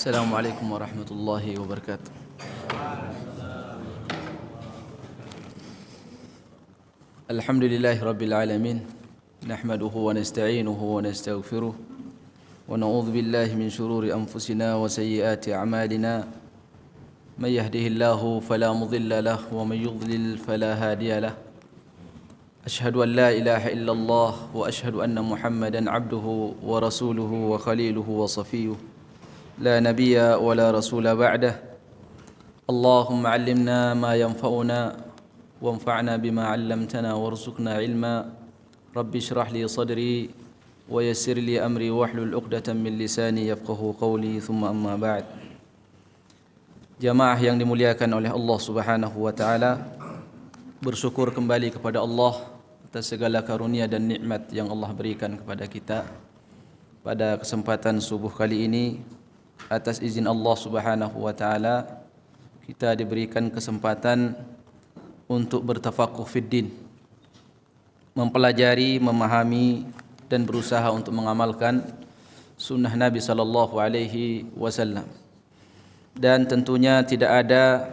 السلام عليكم ورحمة الله وبركاته. الحمد لله رب العالمين، نحمده ونستعينه ونستغفره ونعوذ بالله من شرور أنفسنا وسيئات أعمالنا. من يهده الله فلا مضل له ومن يضلل فلا هادي له. أشهد أن لا إله إلا الله وأشهد أن محمدا عبده ورسوله وخليله وصفيه، لا نبي ولا رسول بعده. اللهم علمنا ما ينفعنا وانفعنا بما علمتنا وارزقنا علما. رب اشرح لي صدري ويسر لي أمري واحلل عقدة من لساني يفقهوا قولي. ثم أما بعد. Jamaah yang dimuliakan oleh Allah Subhanahu wa taala, bersyukur kembali kepada Allah atas segala karunia dan nikmat yang Allah berikan kepada kita pada kesempatan subuh kali ini. Atas izin Allah Subhanahu wa taala, kita diberikan kesempatan untuk bertafaquh fid din, mempelajari, memahami dan berusaha untuk mengamalkan sunnah Nabi sallallahu alaihi wasallam. Dan tentunya tidak ada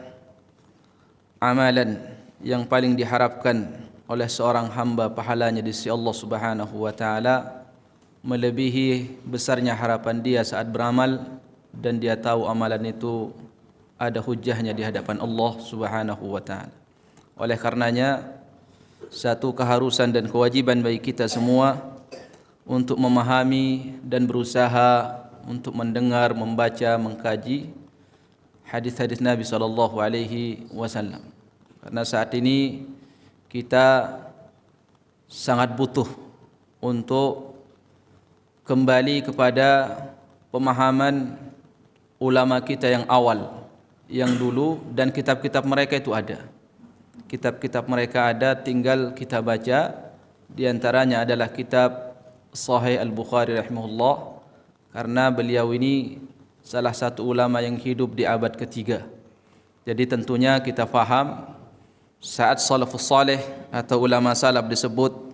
amalan yang paling diharapkan oleh seorang hamba pahalanya di sisi Allah Subhanahu wa taala melebihi besarnya harapan dia saat beramal dan dia tahu amalan itu ada hujahnya di hadapan Allah Subhanahu wa taala. Oleh karenanya, satu keharusan dan kewajiban bagi kita semua untuk memahami dan berusaha untuk mendengar, membaca, mengkaji hadis-hadis Nabi sallallahu alaihi wasallam. Karena saat ini kita sangat butuh untuk kembali kepada pemahaman ulama kita yang awal, yang dulu, dan kitab-kitab mereka itu ada. Kitab-kitab mereka ada, tinggal kita baca. Di antaranya adalah kitab Sahih Al-Bukhari rahimahullah, karena beliau ini salah satu ulama yang hidup di abad ketiga. Jadi tentunya kita faham saat salafus saleh atau ulama salaf disebut,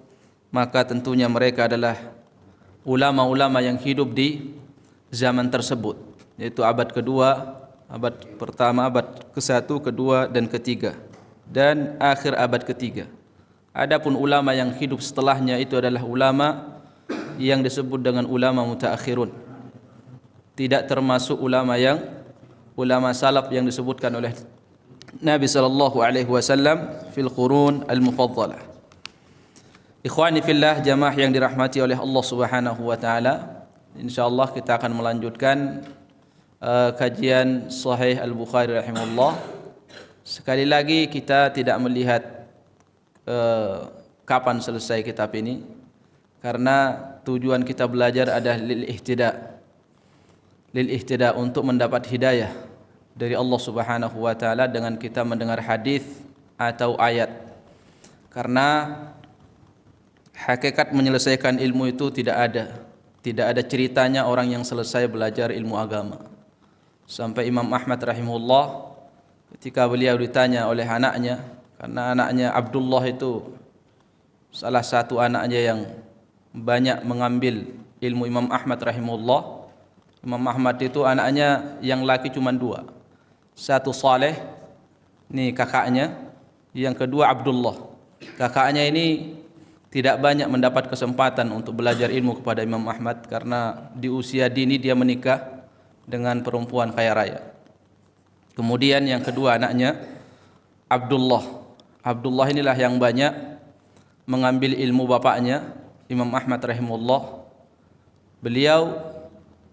maka tentunya mereka adalah ulama-ulama yang hidup di zaman tersebut, yaitu abad kedua, abad pertama, abad ke-1, kedua dan ketiga, dan akhir abad ketiga. Adapun ulama yang hidup setelahnya itu adalah ulama yang disebut dengan ulama mutaakhirun, tidak termasuk ulama salaf yang disebutkan oleh Nabi sallallahu alaihi wasallam fil qurun al-mufaddalah. Ikhwani fillah, jamaah yang dirahmati oleh Allah Subhanahu wa taala, insyaallah kita akan melanjutkan kajian Sahih Al-Bukhari rahimahullah. Sekali lagi kita tidak melihat kapan selesai kitab ini, karena tujuan kita belajar adalah lil ihtida, untuk mendapat hidayah dari Allah Subhanahu wa taala dengan kita mendengar hadis atau ayat. Karena hakikat menyelesaikan ilmu itu tidak ada ceritanya orang yang selesai belajar ilmu agama. Sampai Imam Ahmad rahimahullah, ketika beliau ditanya oleh anaknya, karena anaknya Abdullah itu salah satu anaknya yang banyak mengambil ilmu Imam Ahmad rahimahullah. Imam Ahmad itu anaknya yang laki cuma 2. Satu Saleh, ini kakaknya, yang kedua Abdullah. Kakaknya ini tidak banyak mendapat kesempatan untuk belajar ilmu kepada Imam Ahmad, karena di usia dini dia menikah dengan perempuan kaya raya. Kemudian yang kedua anaknya Abdullah. Abdullah inilah yang banyak mengambil ilmu bapaknya Imam Ahmad rahimahullah.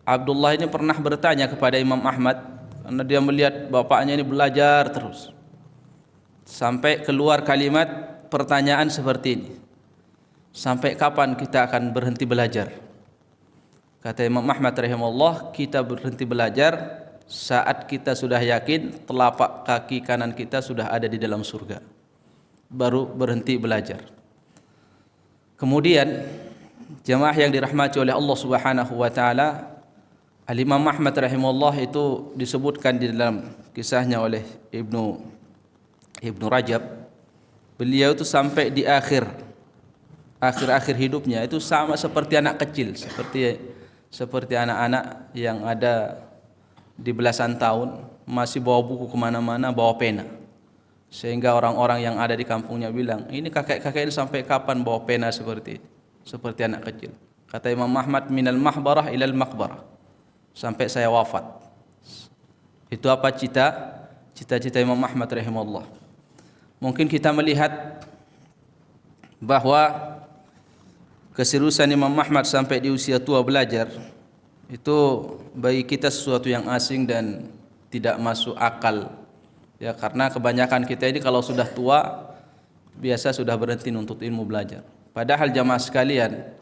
Abdullah ini pernah bertanya kepada Imam Ahmad, karena dia melihat bapaknya ini belajar terus, sampai keluar kalimat pertanyaan seperti ini, sampai kapan kita akan berhenti belajar? Kata Imam Ahmad rahimahullah, kita berhenti belajar saat kita sudah yakin telapak kaki kanan kita sudah ada di dalam surga, baru berhenti belajar. Kemudian jemaah yang dirahmati oleh Allah Subhanahu wa taala, Al-Imam Ahmad rahimahullah itu disebutkan di dalam kisahnya oleh Ibnu Rajab. Beliau itu sampai di akhir hidupnya itu sama seperti anak kecil, seperti anak-anak yang ada di belasan tahun masih bawa buku kemana-mana, bawa pena. Sehingga orang-orang yang ada di kampungnya bilang, ini kakek-kakek ini sampai kapan bawa pena seperti ini? Seperti anak kecil. Kata Imam Ahmad, minal mahbarah ilal maqbarah, sampai saya wafat. Itu apa cita-cita Imam Ahmad rahimahullah. Mungkin kita melihat bahwa keseriusan Imam Ahmad sampai di usia tua belajar itu bagi kita sesuatu yang asing dan tidak masuk akal. Ya, karena kebanyakan kita ini kalau sudah tua biasa sudah berhenti nuntut ilmu belajar. Padahal jamaah sekalian,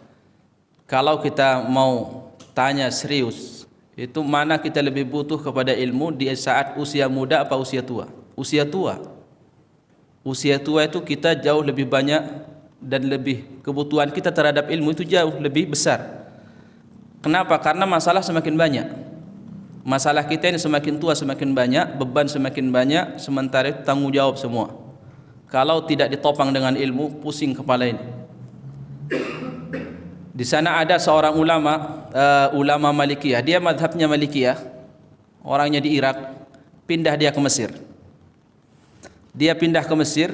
kalau kita mau tanya serius, itu mana kita lebih butuh kepada ilmu di saat usia muda apa usia tua? Usia tua. Usia tua itu kita jauh lebih banyak dan lebih kebutuhan kita terhadap ilmu itu jauh lebih besar. Kenapa? Karena masalah semakin banyak. Masalah kita ini semakin tua semakin banyak, beban semakin banyak, sementara itu tanggung jawab semua. Kalau tidak ditopang dengan ilmu, pusing kepala ini. Di sana ada seorang ulama Malikiyah, dia mazhabnya Malikiyah, orangnya di Irak, pindah dia ke Mesir. Dia pindah ke Mesir,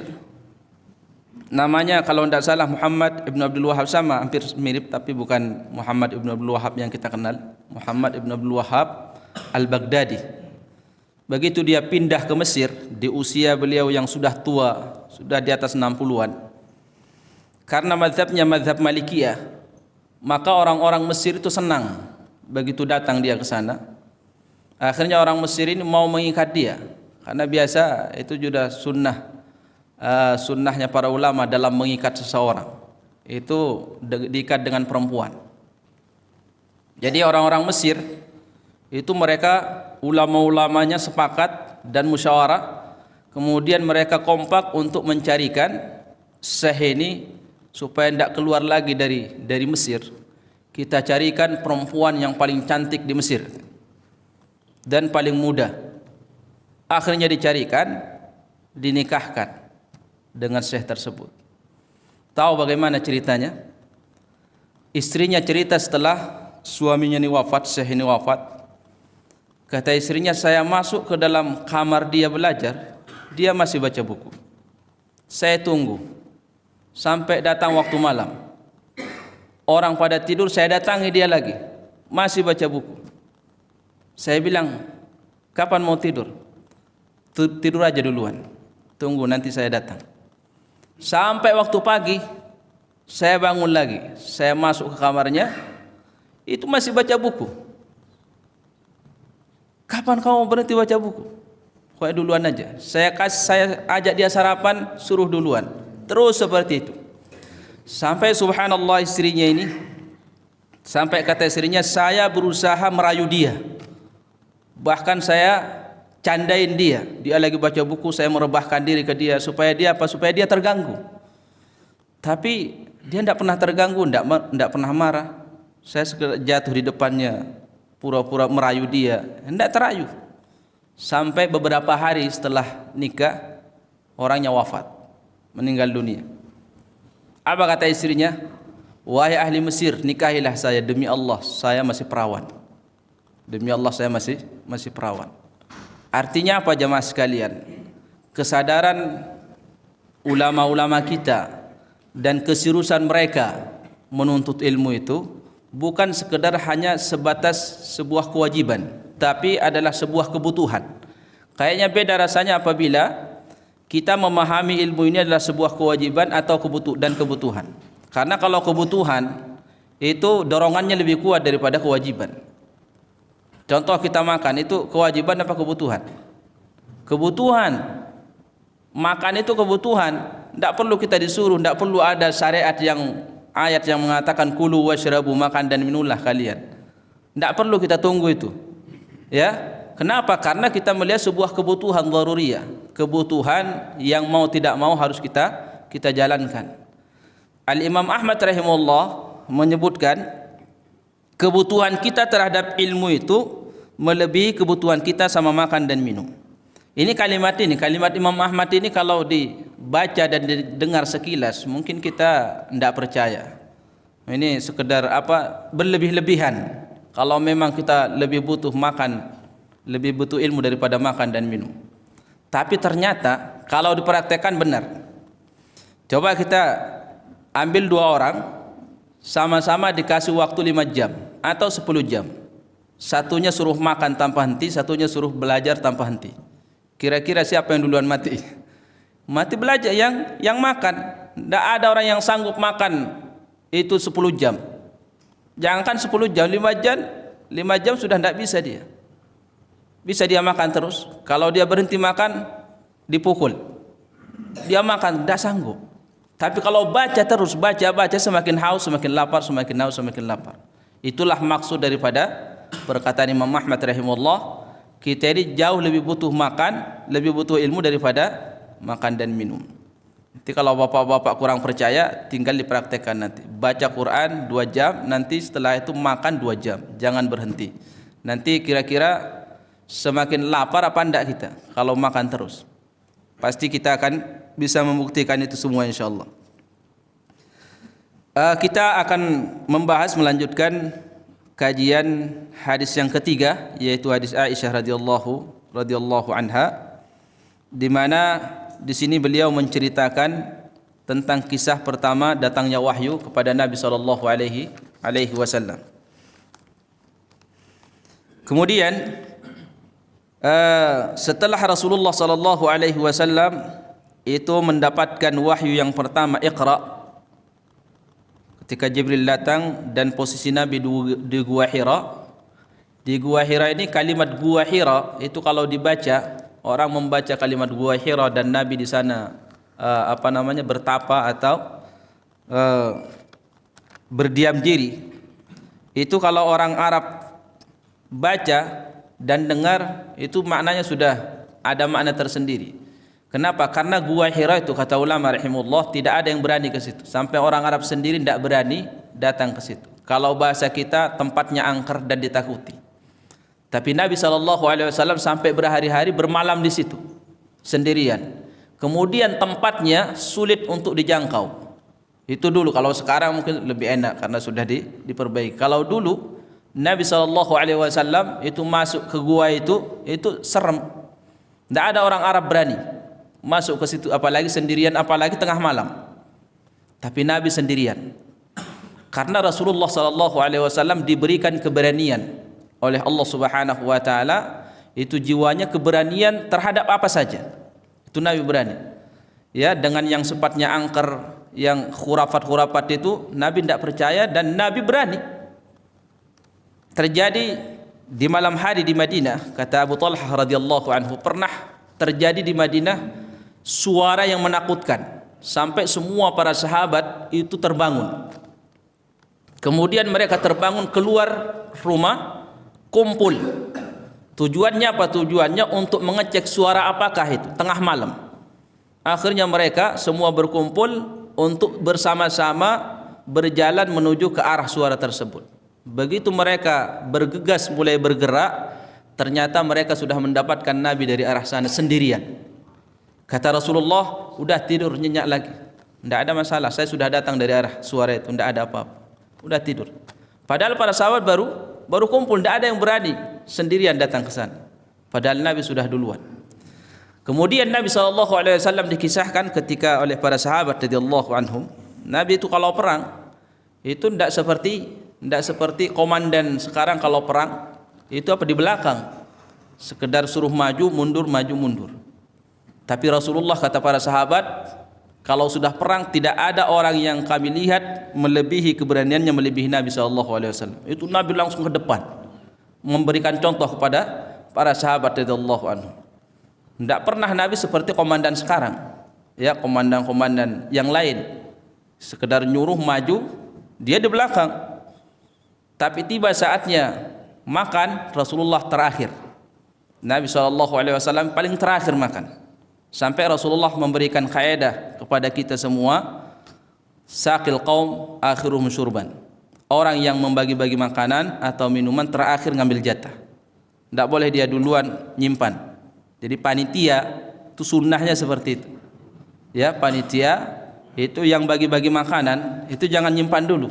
namanya kalau tidak salah Muhammad ibn Abdul Wahab, sama hampir mirip tapi bukan Muhammad ibn Abdul Wahab yang kita kenal, Muhammad ibn Abdul Wahab Al-Baghdadi. Begitu dia pindah ke Mesir di usia beliau yang sudah tua, sudah di atas 60-an. Karena mazhabnya mazhab Malikiyah, maka orang-orang Mesir itu senang begitu datang dia ke sana. Akhirnya orang Mesir ini mau mengikat dia, karena biasa itu juga sunnahnya para ulama dalam mengikat seseorang itu diikat dengan perempuan. Jadi orang-orang Mesir itu mereka ulama-ulamanya sepakat dan musyawarah, kemudian mereka kompak untuk mencarikan Syekh ini supaya tidak keluar lagi dari Mesir. Kita carikan perempuan yang paling cantik di Mesir dan paling muda. Akhirnya dicarikan, dinikahkan dengan Syekh tersebut. Tahu bagaimana ceritanya? Istrinya cerita setelah suaminya ini wafat, Syekh ini wafat. Kata istrinya, saya masuk ke dalam kamar dia belajar, dia masih baca buku. Saya tunggu sampai datang waktu malam. Orang pada tidur, saya datangi dia lagi, masih baca buku. Saya bilang, kapan mau tidur? Tidur aja duluan, tunggu nanti saya datang. Sampai waktu pagi, saya bangun lagi, saya masuk ke kamarnya, itu masih baca buku. Kapan kamu berhenti baca buku? Kok duluan aja. Saya ajak dia sarapan, suruh duluan. Terus seperti itu. Sampai subhanallah istrinya ini, sampai kata istrinya, saya berusaha merayu dia. Bahkan saya candain dia. Dia lagi baca buku, saya merebahkan diri ke dia supaya dia apa? Supaya dia terganggu. Tapi dia tidak pernah terganggu, tidak pernah marah. Saya sekedar jatuh di depannya, pura-pura merayu dia, hendak terayu. Sampai beberapa hari setelah nikah, orangnya wafat, meninggal dunia. Apa kata istrinya? Wahai ahli Mesir, nikahilah saya, demi Allah saya masih perawan. Demi Allah saya masih perawan. Artinya apa jamaah sekalian? Kesadaran ulama-ulama kita dan keseriusan mereka menuntut ilmu itu bukan sekedar hanya sebatas sebuah kewajiban, tapi adalah sebuah kebutuhan. Kayaknya beda rasanya apabila kita memahami ilmu ini adalah sebuah kewajiban atau kebutuhan. Karena kalau kebutuhan itu dorongannya lebih kuat daripada kewajiban. Contoh kita makan itu kewajiban apa kebutuhan? Kebutuhan. Makan itu kebutuhan. Tidak perlu kita disuruh, tidak perlu ada syariat ayat yang mengatakan kulu washrabu, makan dan minumlah kalian. Tidak perlu kita tunggu itu. Ya, kenapa? Karena kita melihat sebuah kebutuhan daruriyah, kebutuhan yang mau tidak mau harus kita jalankan. Al-Imam Ahmad rahimahullah menyebutkan kebutuhan kita terhadap ilmu itu melebihi kebutuhan kita sama makan dan minum. Ini kalimat Imam Ahmad ini kalau dibaca dan didengar sekilas mungkin kita tidak percaya. Ini sekedar berlebih-lebihan. Kalau memang kita lebih butuh makan lebih butuh ilmu daripada makan dan minum. Tapi ternyata kalau dipraktekkan benar. Coba kita ambil 2 orang, sama-sama dikasih waktu 5 jam atau 10 jam. Satunya suruh makan tanpa henti, satunya suruh belajar tanpa henti. Kira-kira siapa yang duluan mati? Mati belajar yang makan. Tidak ada orang yang sanggup makan itu 10 jam. Jangankan 10 jam, 5 jam sudah tidak bisa dia. Bisa dia makan terus. Kalau dia berhenti makan, dipukul. Dia makan, tidak sanggup. Tapi kalau baca terus, baca semakin haus, semakin lapar, semakin haus, semakin lapar. Itulah maksud daripada perkataan Imam Ahmad rahimahullah, kita ini jauh lebih butuh makan, lebih butuh ilmu daripada makan dan minum. Nanti kalau bapak-bapak kurang percaya, tinggal dipraktekkan nanti. Baca Quran 2 jam, nanti setelah itu makan 2 jam. Jangan berhenti. Nanti kira-kira semakin lapar apa enggak kita kalau makan terus. Pasti kita akan bisa membuktikan itu semua insyaallah. Kita akan membahas melanjutkan kajian hadis yang ketiga, yaitu hadis Aisyah radhiyallahu anha, di mana di sini beliau menceritakan tentang kisah pertama datangnya wahyu kepada Nabi sallallahu alaihi wasallam. Kemudian setelah Rasulullah sallallahu alaihi wasallam itu mendapatkan wahyu yang pertama, Iqra, ketika Jibril datang dan posisi Nabi di Gua Hira. Di Gua Hira ini, kalimat Gua Hira itu kalau dibaca, orang membaca kalimat Gua Hira dan Nabi di sana bertapa atau berdiam diri. Itu kalau orang Arab baca dan dengar, itu maknanya sudah ada makna tersendiri. Kenapa? Karena Gua Hira itu, kata ulama rahimahullah, tidak ada yang berani ke situ. Sampai orang Arab sendiri tidak berani datang ke situ. Kalau bahasa kita, tempatnya angker dan ditakuti. Tapi Nabi SAW sampai berhari-hari bermalam di situ sendirian. Kemudian tempatnya sulit untuk dijangkau. Itu dulu. Kalau sekarang mungkin lebih enak karena sudah diperbaiki. Kalau dulu Nabi SAW itu masuk ke gua itu serem. Tidak ada orang Arab berani masuk ke situ, apalagi sendirian, apalagi tengah malam. Tapi Nabi sendirian. Karena Rasulullah SAW diberikan keberanian oleh Allah Subhanahu wa taala, itu jiwanya keberanian terhadap apa saja. Itu Nabi berani. Ya, dengan yang sifatnya angker, yang khurafat-khurafat itu Nabi tidak percaya dan Nabi berani. Terjadi di malam hari di Madinah, kata Abu Talhah radhiyallahu anhu, pernah terjadi di Madinah suara yang menakutkan sampai semua para sahabat itu terbangun. Kemudian mereka terbangun, keluar rumah, kumpul. Tujuannya apa? Tujuannya untuk mengecek suara apakah itu, tengah malam. Akhirnya mereka semua berkumpul untuk bersama-sama berjalan menuju ke arah suara tersebut. Begitu mereka bergegas mulai bergerak, ternyata mereka sudah mendapatkan Nabi dari arah sana sendirian. Kata Rasulullah, udah tidur nyenyak lagi. Tidak ada masalah, saya sudah datang dari arah suara itu, tidak ada apa-apa. Udah tidur. Padahal para sahabat baru kumpul, tidak ada yang berani sendirian datang ke sana. Padahal Nabi sudah duluan. Kemudian Nabi SAW dikisahkan ketika oleh para sahabat radhiyallahu anhum, Nabi itu kalau perang itu tidak seperti komandan sekarang. Kalau perang itu apa, di belakang, sekedar suruh maju mundur, maju mundur. Tapi Rasulullah, kata para sahabat, kalau sudah perang tidak ada orang yang kami lihat melebihi keberaniannya melebihi Nabi SAW. Itu Nabi langsung ke depan memberikan contoh kepada para sahabat radhiyallahu anhum. Tidak pernah Nabi seperti komandan sekarang, ya, komandan-komandan yang lain sekedar nyuruh maju, dia di belakang. Tapi tiba saatnya makan, Rasulullah terakhir. Nabi SAW paling terakhir makan. Sampai Rasulullah memberikan kaidah kepada kita semua, saqil qaum akhiruhum syurban. Orang yang membagi-bagi makanan atau minuman terakhir ngambil jatah. Tidak boleh dia duluan nyimpan. Jadi panitia itu sunnahnya seperti itu. Ya, panitia itu yang bagi-bagi makanan itu jangan nyimpan dulu.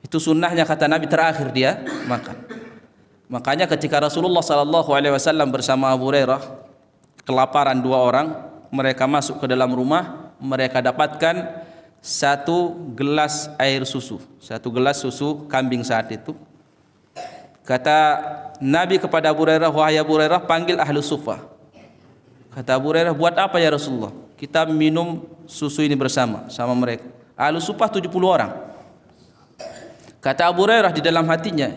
Itu sunnahnya, kata Nabi, terakhir dia makan. Makanya ketika Rasulullah sallallahu alaihi wasallam bersama Abu Hurairah kelaparan 2 orang, mereka masuk ke dalam rumah, mereka dapatkan 1 gelas air susu, 1 gelas susu kambing saat itu. Kata Nabi kepada Abu Hurairah, "Wahai Abu Hurairah, panggil ahlu suffah." Kata Abu Hurairah, "Buat apa ya Rasulullah? Kita minum susu ini bersama sama mereka." Ahlu suffah 70 orang. Kata Abu Hurairah di dalam hatinya,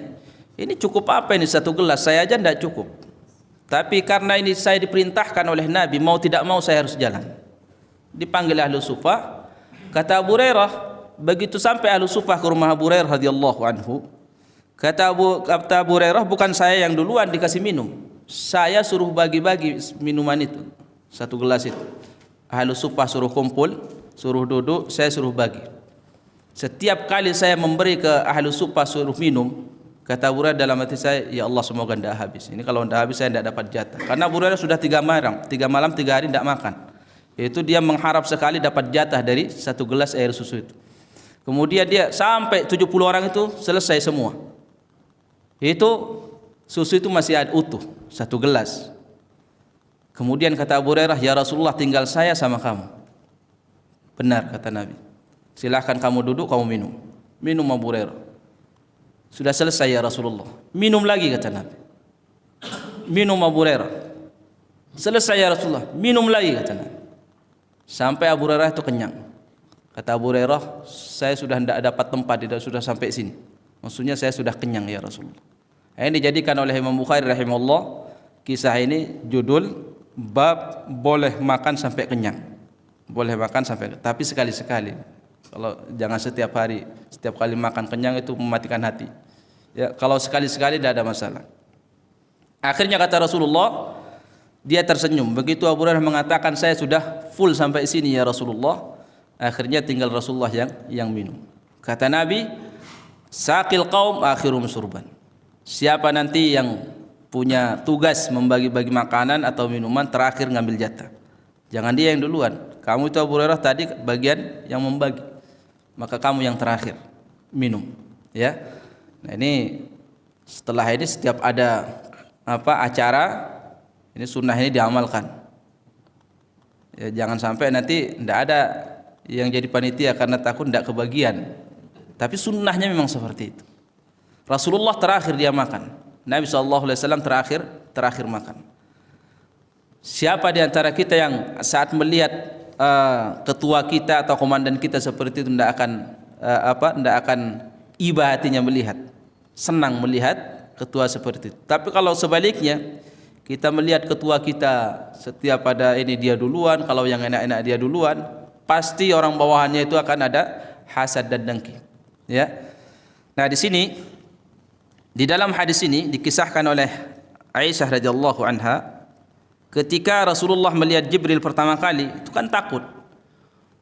ini cukup apa ini 1 gelas? Saya aja tidak cukup. Tapi karena ini saya diperintahkan oleh Nabi, mau tidak mau saya harus jalan. Dipanggil ahlu suffah. Kata Abu Hurairah, begitu sampai ahlu suffah ke rumah Abu Hurairah radhiyallahu anhu, kata Abu Hurairah, bukan saya yang duluan dikasih minum, saya suruh bagi-bagi minuman itu, 1 gelas itu. Ahlu suffah suruh kumpul, suruh duduk, saya suruh bagi. Setiap kali saya memberi ke ahlu suffah suruh minum, kata Abu Hurairah dalam hati saya, ya Allah semoga tidak habis. Ini kalau tidak habis saya tidak dapat jatah. Karena Abu Hurairah sudah 3 malam 3 hari tidak makan. Itu dia mengharap sekali dapat jatah dari 1 gelas air susu itu. Kemudian dia sampai 70 orang itu selesai semua. Itu susu itu masih ada utuh, 1 gelas. Kemudian kata Abu Hurairah, ya Rasulullah tinggal saya sama kamu. Benar kata Nabi. Silahkan kamu duduk, kamu minum. Minum Abu Hurairah. Sudah selesai ya Rasulullah. Minum lagi kata Nabi. Minum Abu Hurairah. Selesai ya Rasulullah. Minum lagi kata Nabi. Sampai Abu Hurairah itu kenyang. Kata Abu Hurairah, saya sudah tidak dapat tempat, tidak sudah sampai sini. Maksudnya saya sudah kenyang ya Rasulullah. Ini dijadikan oleh Imam Bukhari rahimahullah, kisah ini judul bab boleh makan sampai kenyang. Boleh makan sampai, tapi sekali-sekali. Kalau jangan setiap hari, setiap kali makan kenyang itu mematikan hati. Ya, kalau sekali-sekali tidak ada masalah. Akhirnya kata Rasulullah, dia tersenyum. Begitu Abu Hurairah mengatakan saya sudah full sampai sini ya Rasulullah, akhirnya tinggal Rasulullah yang minum. Kata Nabi, saqil qaum akhirum surban. Siapa nanti yang punya tugas membagi-bagi makanan atau minuman, terakhir ngambil jatah. Jangan dia yang duluan. Kamu itu Abu Hurairah tadi bagian yang membagi, maka kamu yang terakhir minum. Ya. Nah ini setelah ini setiap ada acara, ini sunnah ini diamalkan. Ya, jangan sampai nanti tidak ada yang jadi panitia karena takut tidak kebagian. Tapi sunnahnya memang seperti itu. Rasulullah terakhir dia makan. Nabi SAW terakhir makan. Siapa di antara kita yang saat melihat ketua kita atau komandan kita seperti itu tidak akan iba hatinya melihat, senang melihat ketua seperti itu. Tapi kalau sebaliknya, kita melihat ketua kita setiap ada ini dia duluan, kalau yang enak-enak dia duluan, pasti orang bawahannya itu akan ada hasad dan dengki. Ya. Nah, di dalam hadis ini dikisahkan oleh Aisyah radhiyallahu anha, ketika Rasulullah melihat Jibril pertama kali, itu kan takut.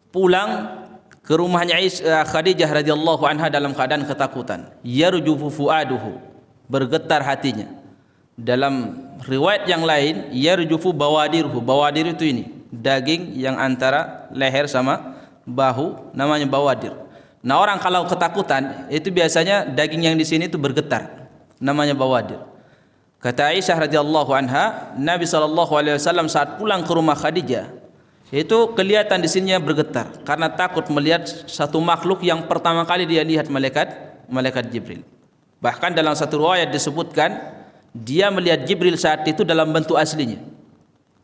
Pulang ke rumahnya Khadijah radhiyallahu anha dalam keadaan ketakutan. Yarjufu fuaduhu, bergetar hatinya. Dalam riwayat yang lain, yarjufu bawadirhu. Bawadir itu ini, daging yang antara leher sama bahu, namanya bawadir. Nah, orang kalau ketakutan itu biasanya daging yang di sini itu bergetar, namanya bawadir. Kata Aisyah radhiyallahu anha, Nabi SAW saat pulang ke rumah Khadijah, itu kelihatan di sininya bergetar karena takut melihat satu makhluk yang pertama kali dia lihat, malaikat Jibril. Bahkan dalam satu riwayat disebutkan dia melihat Jibril saat itu dalam bentuk aslinya.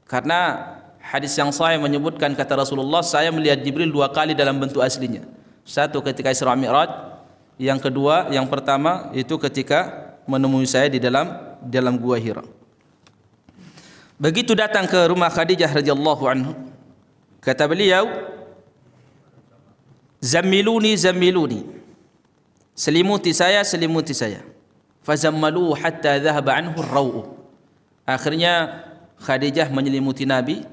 Karena hadis yang sahih menyebutkan, kata Rasulullah, saya melihat Jibril 2 kali dalam bentuk aslinya. Satu ketika Isra Mi'raj, yang kedua, yang pertama itu ketika menemui saya di dalam gua Hira. Begitu datang ke rumah Khadijah radhiyallahu anha, kata beliau, zammiluni zammiluni, selimuti saya. Fazammaluhu hatta dhahaba anhu ar-raw'u. Akhirnya Khadijah menyelimuti Nabi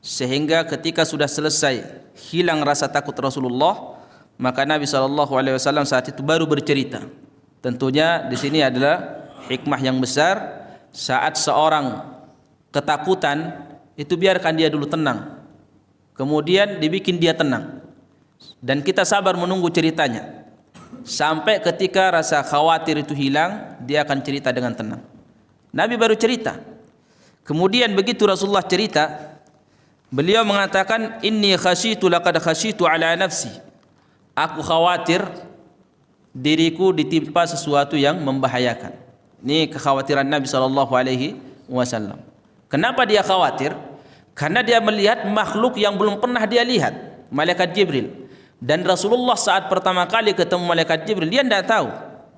sehingga ketika sudah selesai hilang rasa takut Rasulullah, maka Nabi SAW saat itu baru bercerita. Tentunya di sini adalah hikmah yang besar. Saat seorang ketakutan itu biarkan dia dulu tenang, kemudian dibikin dia tenang, dan kita sabar menunggu ceritanya sampai ketika rasa khawatir itu hilang, dia akan cerita dengan tenang. Nabi baru cerita. Kemudian begitu Rasulullah cerita, beliau mengatakan, inni khasyitu laqad khasyitu ala nafsi. Aku khawatir diriku ditimpa sesuatu yang membahayakan. Ini kekhawatiran Nabi SAW. Kenapa dia khawatir? Karena dia melihat makhluk yang belum pernah dia lihat, malaikat Jibril. Dan Rasulullah saat pertama kali ketemu malaikat Jibril, dia tidak tahu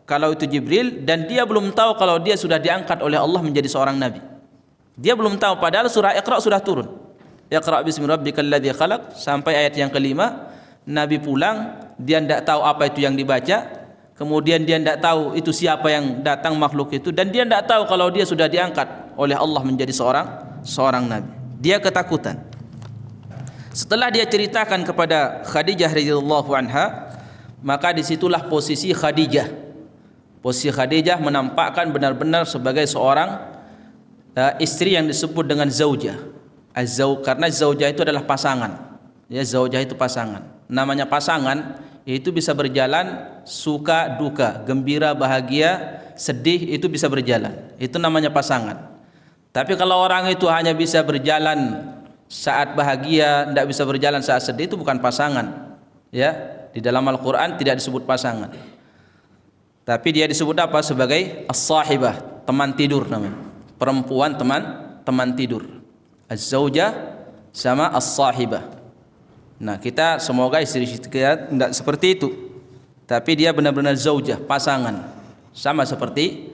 kalau itu Jibril, dan dia belum tahu kalau dia sudah diangkat oleh Allah menjadi seorang nabi. Dia belum tahu, padahal surah Iqra sudah turun. Iqra bismi rabbikal ladzi khalaq sampai ayat yang kelima. Nabi pulang, dia tidak tahu apa itu yang dibaca. Kemudian dia tidak tahu itu siapa yang datang makhluk itu, dan dia tidak tahu kalau dia sudah diangkat oleh Allah menjadi seorang nabi. Dia ketakutan. Setelah dia ceritakan kepada Khadijah radhiyallahu anha, maka disitulah posisi Khadijah. Posisi Khadijah menampakkan benar-benar sebagai seorang istri yang disebut dengan zaujah. Karena zaujah itu adalah pasangan. Ya, zaujah itu pasangan. Namanya pasangan itu bisa berjalan suka duka, gembira bahagia, sedih, itu bisa berjalan. Itu namanya pasangan. Tapi kalau orang itu hanya bisa berjalan saat bahagia, tidak bisa berjalan saat sedih, itu bukan pasangan. Ya, di dalam Al-Qur'an tidak disebut pasangan. Tapi dia disebut apa? Sebagai as-sahibah, teman tidur namanya. Perempuan teman tidur. Az-zaujah sama as-sahibah. Nah, kita semoga istri kita tidak seperti itu. Tapi dia benar-benar zaujah, pasangan. Sama seperti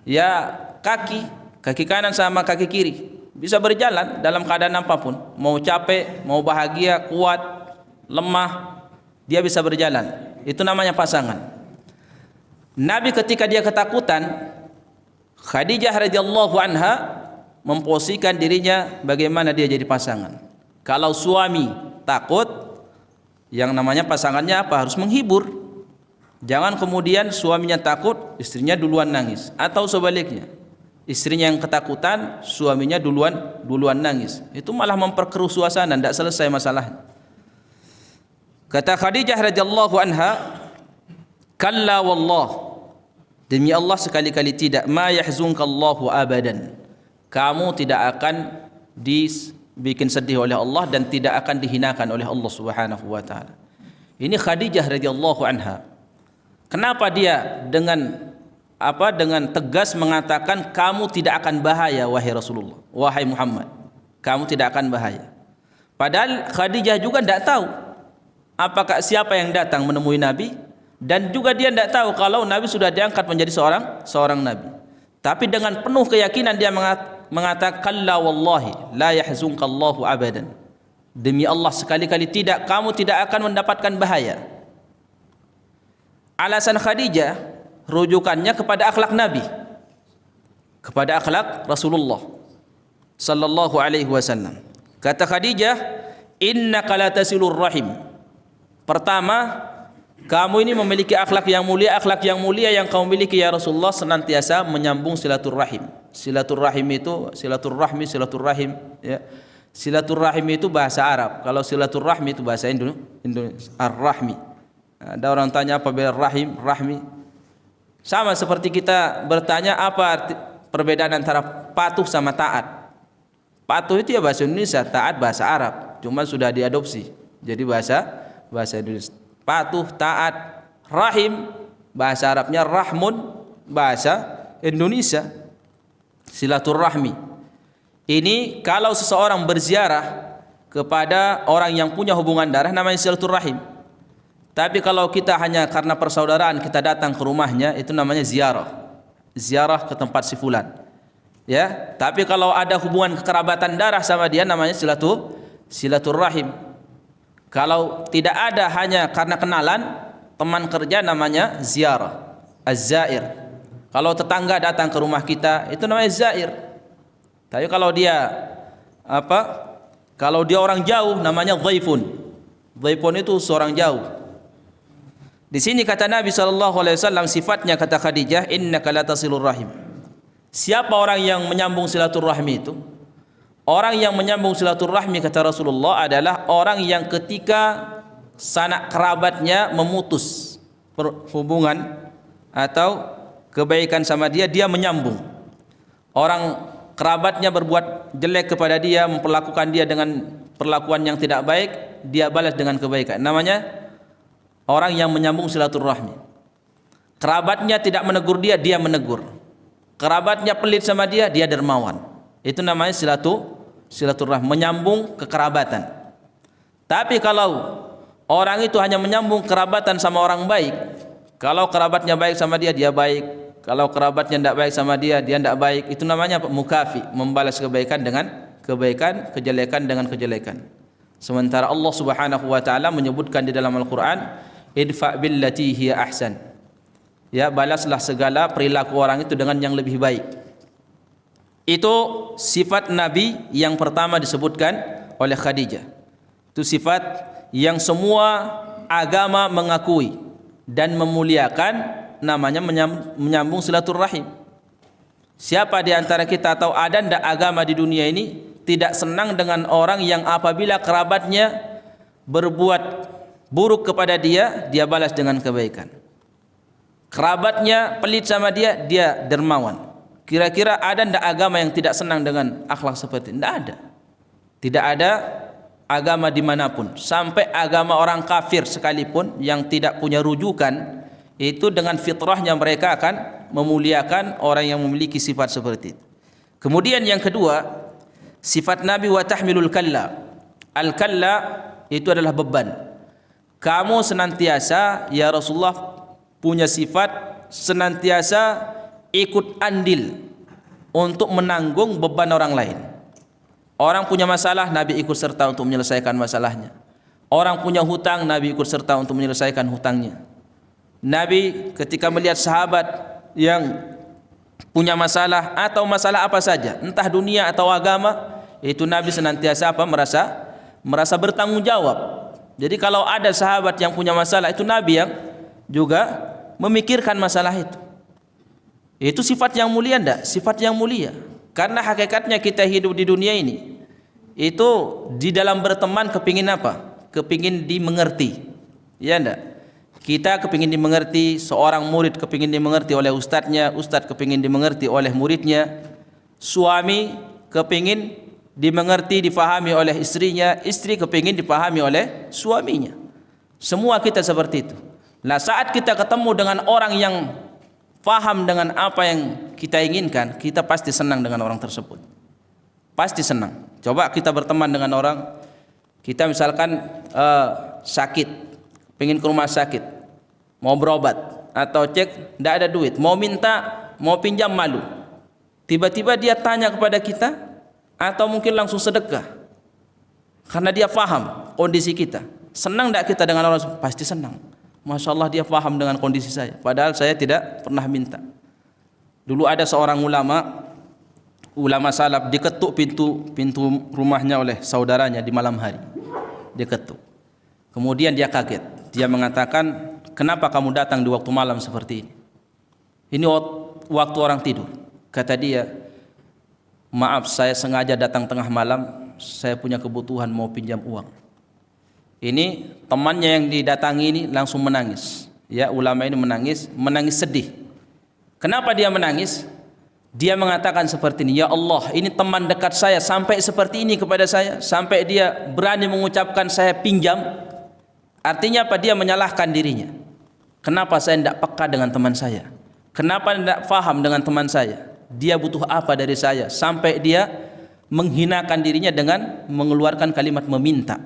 ya kaki kanan sama kaki kiri, bisa berjalan dalam keadaan apapun, mau capek, mau bahagia, kuat, lemah, dia bisa berjalan. Itu namanya pasangan. Nabi ketika dia ketakutan, Khadijah radhiyallahu anha memposisikan dirinya bagaimana dia jadi pasangan. Kalau suami takut, yang namanya pasangannya apa? Harus menghibur. Jangan kemudian suaminya takut, istrinya duluan nangis, atau sebaliknya. Istrinya yang ketakutan, suaminya duluan nangis. Itu malah memperkeruh suasana, tidak selesai masalahnya. Kata Khadijah radhiyallahu anha, kalla wallah, demi Allah sekali-kali tidak, ma yahzunkallahu abadan. Kamu tidak akan dibikin sedih oleh Allah dan tidak akan dihinakan oleh Allah Subhanahu wa taala. Ini Khadijah radhiyallahu anha. Kenapa dia dengan tegas mengatakan kamu tidak akan bahaya wahai Rasulullah, wahai Muhammad, kamu tidak akan bahaya. Padahal Khadijah juga tidak tahu apakah siapa yang datang menemui Nabi, dan juga dia tidak tahu kalau Nabi sudah diangkat menjadi seorang nabi. Tapi dengan penuh keyakinan dia mengatakan kalla wallahi la yahzunkallahu abadan. Demi Allah sekali-kali tidak, kamu tidak akan mendapatkan bahaya. Alasan Khadijah rujukannya kepada akhlak Nabi, kepada akhlak Rasulullah sallallahu alaihi wasallam. Kata Khadijah, innaka la tasilur rahim. Pertama, kamu ini memiliki akhlak yang mulia yang kamu miliki ya Rasulullah, senantiasa menyambung silaturrahim. Silaturrahim itu silaturrahim ya. Silaturrahim itu bahasa Arab. Kalau silaturrahmi itu bahasa Indonesia, ar-rahmi. Ada orang tanya apa beda rahmi? Sama seperti kita bertanya apa perbedaan antara patuh sama taat. Patuh itu ya bahasa Indonesia, taat bahasa Arab, cuma sudah diadopsi jadi bahasa Indonesia. Patuh, taat, rahim bahasa Arabnya rahmun, bahasa Indonesia silaturahmi. Ini kalau seseorang berziarah kepada orang yang punya hubungan darah namanya silaturahim. Tapi kalau kita hanya karena persaudaraan kita datang ke rumahnya, itu namanya ziarah ke tempat si fulan. Ya, tapi kalau ada hubungan kekerabatan darah sama dia namanya silaturahim. Kalau tidak ada hanya karena kenalan, teman kerja namanya ziarah, az-zair. Kalau tetangga datang ke rumah kita itu namanya zair. Tapi kalau dia Kalau dia orang jauh namanya dhaifun. Dhaifun itu seorang jauh. Di sini kata Nabi SAW sifatnya, kata Khadijah, innaka la tasilur rahim. Siapa orang yang menyambung silaturahmi itu? Orang yang menyambung silaturahmi kata Rasulullah adalah orang yang ketika sanak kerabatnya memutus hubungan atau kebaikan sama dia, dia menyambung. Orang kerabatnya berbuat jelek kepada dia, memperlakukan dia dengan perlakuan yang tidak baik, dia balas dengan kebaikan. Namanya orang yang menyambung silaturahmi. Kerabatnya tidak menegur dia, dia menegur. Kerabatnya pelit sama dia, dia dermawan. Itu namanya silaturahmi, menyambung kekerabatan. Tapi kalau orang itu hanya menyambung kerabatan sama orang baik, kalau kerabatnya baik sama dia, dia baik. Kalau kerabatnya tidak baik sama dia, dia tidak baik. Itu namanya mukafi, membalas kebaikan dengan kebaikan, kejelekan dengan kejelekan. Sementara Allah Subhanahu wa taala menyebutkan di dalam Al-Qur'an, idfa billati hiya ahsan. Ya, balaslah segala perilaku orang itu dengan yang lebih baik. Itu sifat Nabi yang pertama disebutkan oleh Khadijah. Itu sifat yang semua agama mengakui dan memuliakan, namanya menyambung silaturahim. Siapa di antara kita atau ada ndak agama di dunia ini tidak senang dengan orang yang apabila kerabatnya berbuat buruk kepada dia, dia balas dengan kebaikan. Kerabatnya pelit sama dia, dia dermawan. Kira-kira ada ndak agama yang tidak senang dengan akhlak seperti ini? Ndak ada. Tidak ada agama dimanapun, sampai agama orang kafir sekalipun yang tidak punya rujukan, itu dengan fitrahnya mereka akan memuliakan orang yang memiliki sifat seperti itu. Kemudian yang kedua, sifat Nabi wa tahmilul kalla. Al-kalla itu adalah beban. Kamu senantiasa ya Rasulullah punya sifat senantiasa ikut andil untuk menanggung beban orang lain. Orang punya masalah, Nabi ikut serta untuk menyelesaikan masalahnya. Orang punya hutang, Nabi ikut serta untuk menyelesaikan hutangnya. Nabi ketika melihat sahabat yang punya masalah atau masalah apa saja, entah dunia atau agama, itu Nabi senantiasa merasa bertanggung jawab. Jadi kalau ada sahabat yang punya masalah, itu Nabi yang juga memikirkan masalah itu. Itu sifat yang mulia enggak? Sifat yang mulia. Karena hakikatnya kita hidup di dunia ini itu di dalam berteman kepingin apa? Kepingin dimengerti. Ya enggak? Kita kepingin dimengerti, seorang murid kepingin dimengerti oleh ustadznya, ustadz kepingin dimengerti oleh muridnya, suami kepingin dimengerti, difahami oleh istrinya, istri kepingin dipahami oleh suaminya. Semua kita seperti itu. Nah, saat kita ketemu dengan orang yang faham dengan apa yang kita inginkan, kita pasti senang dengan orang tersebut. Pasti senang. Coba kita berteman dengan orang, kita misalkan sakit, pengen ke rumah sakit, mau berobat atau cek, tidak ada duit, mau minta, mau pinjam malu. Tiba-tiba dia tanya kepada kita, atau mungkin langsung sedekah, karena dia faham kondisi kita. Senang tidak kita dengan orang? Pasti senang. Masya Allah, dia faham dengan kondisi saya, padahal saya tidak pernah minta. Dulu ada seorang ulama salaf, diketuk pintu rumahnya oleh saudaranya di malam hari. Diketuk. Kemudian dia kaget. Dia mengatakan, kenapa kamu datang di waktu malam seperti ini? Ini waktu orang tidur. Kata dia, maaf, saya sengaja datang tengah malam, saya punya kebutuhan mau pinjam uang. Ini temannya yang didatangi ini langsung menangis. Ya, ulama ini menangis sedih. Kenapa dia menangis? Dia mengatakan seperti ini, ya Allah, ini teman dekat saya sampai seperti ini kepada saya, sampai dia berani mengucapkan saya pinjam. Artinya apa? Dia menyalahkan dirinya. Kenapa saya tidak peka dengan teman saya? Kenapa tidak faham dengan teman saya? Dia butuh apa dari saya? Sampai dia menghinakan dirinya dengan mengeluarkan kalimat meminta.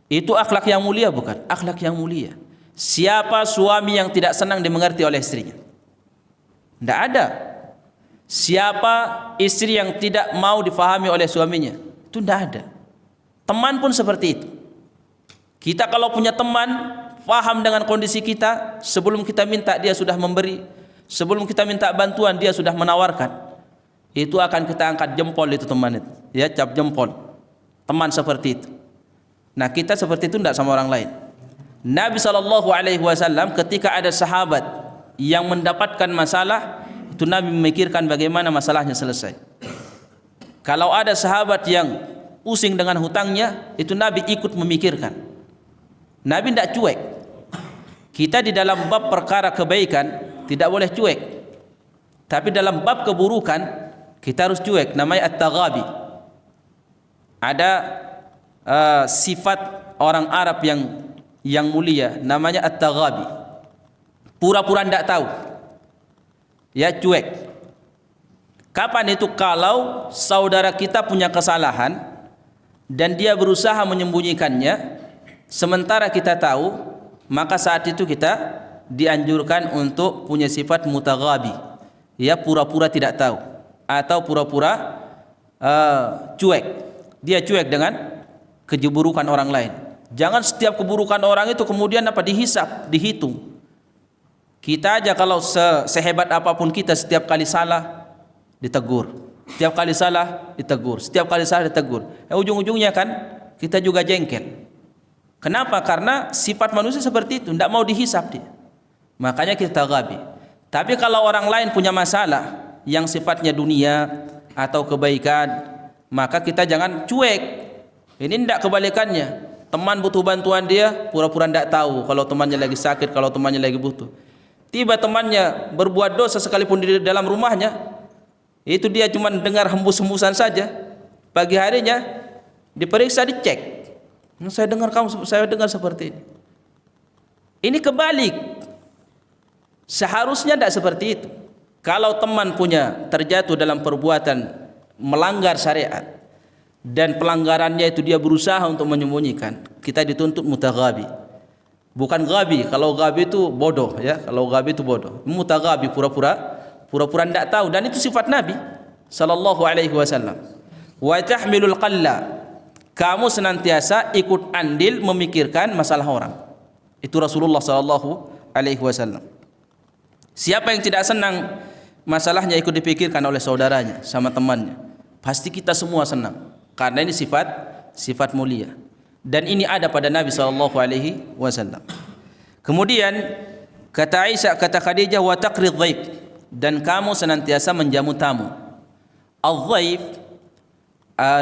Itu akhlak yang mulia bukan? Akhlak yang mulia. Siapa suami yang tidak senang dimengerti oleh istrinya? Tidak ada. Siapa istri yang tidak mau difahami oleh suaminya? Itu tidak ada. Teman pun seperti itu. Kita kalau punya teman, faham dengan kondisi kita, sebelum kita minta dia sudah memberi, sebelum kita minta bantuan dia sudah menawarkan. Itu akan kita angkat jempol itu teman itu, ya, cap jempol. Teman seperti itu. Nah, kita seperti itu tidak sama orang lain. Nabi SAW ketika ada sahabat yang mendapatkan masalah, itu Nabi memikirkan bagaimana masalahnya selesai. Kalau ada sahabat yang pusing dengan hutangnya, itu Nabi ikut memikirkan. Nabi tidak cuek. Kita di dalam bab perkara kebaikan tidak boleh cuek. Tapi dalam bab keburukan kita harus cuek, namanya at-taghabi. Ada sifat orang Arab yang mulia namanya at-taghabi. Pura-pura tidak tahu. Ya, cuek. Kapan itu? Kalau saudara kita punya kesalahan dan dia berusaha menyembunyikannya, sementara kita tahu, maka saat itu kita dianjurkan untuk punya sifat mutaghabi. Ya, pura-pura tidak tahu atau pura-pura cuek. Dia cuek dengan keburukan orang lain. Jangan setiap keburukan orang itu kemudian dihisap, dihitung. Kita aja kalau sehebat apapun kita, setiap kali salah ditegur, setiap kali salah ditegur, setiap kali salah ditegur. Ujung-ujungnya kan kita juga jengkel. Kenapa? Karena sifat manusia seperti itu, tidak mau dihisap dia. Makanya kita ghabi. Tapi kalau orang lain punya masalah yang sifatnya dunia atau kebaikan, maka kita jangan cuek. Ini tidak kebalikannya. Teman butuh bantuan dia, pura-pura tidak tahu kalau temannya lagi sakit, kalau temannya lagi butuh. Tiba temannya berbuat dosa sekalipun di dalam rumahnya, itu dia cuma dengar hembus-hembusan saja. Pagi harinya diperiksa, dicek. Saya dengar seperti ini. Ini kebalik. Seharusnya tidak seperti itu. Kalau teman punya terjatuh dalam perbuatan melanggar syariat dan pelanggarannya itu dia berusaha untuk menyembunyikan, kita dituntut mutaghabi. Bukan ghabi. Kalau ghabi itu bodoh, ya. Kalau ghabi itu bodoh. Mutaghabi, pura-pura tidak tahu, dan itu sifat Nabi sallallahu alaihi wasallam. Wa tahmilul qalla, kamu senantiasa ikut andil memikirkan masalah orang. Itu Rasulullah sallallahu alaihi wasallam. Siapa yang tidak senang masalahnya ikut dipikirkan oleh saudaranya sama temannya? Pasti kita semua senang, karena ini sifat mulia. Dan ini ada pada Nabi sallallahu alaihi wasallam. Kemudian kata Aisyah, kata Khadijah, wa taqrid dhaif, dan kamu senantiasa menjamu tamu. Al-dhaif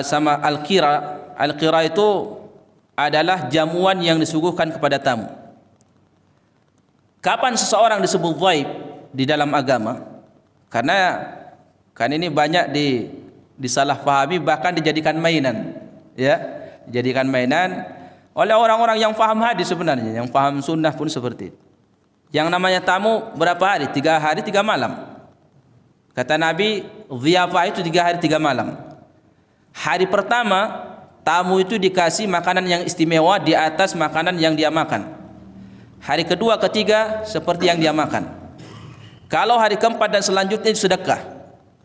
sama al-qira. Al-qira itu adalah jamuan yang disuguhkan kepada tamu. Kapan seseorang disebut dhaif di dalam agama? Karena kan ini banyak disalahpahami, bahkan dijadikan mainan, ya, dijadikan mainan oleh orang-orang yang paham hadis sebenarnya, yang paham sunnah pun seperti itu. Yang namanya tamu berapa hari? 3 hari 3 malam. Kata Nabi, dhiyafah itu 3 hari 3 malam. Hari pertama tamu itu dikasih makanan yang istimewa di atas makanan yang dia makan. Hari kedua, ketiga seperti yang dia makan. Kalau hari keempat dan selanjutnya itu sedekah.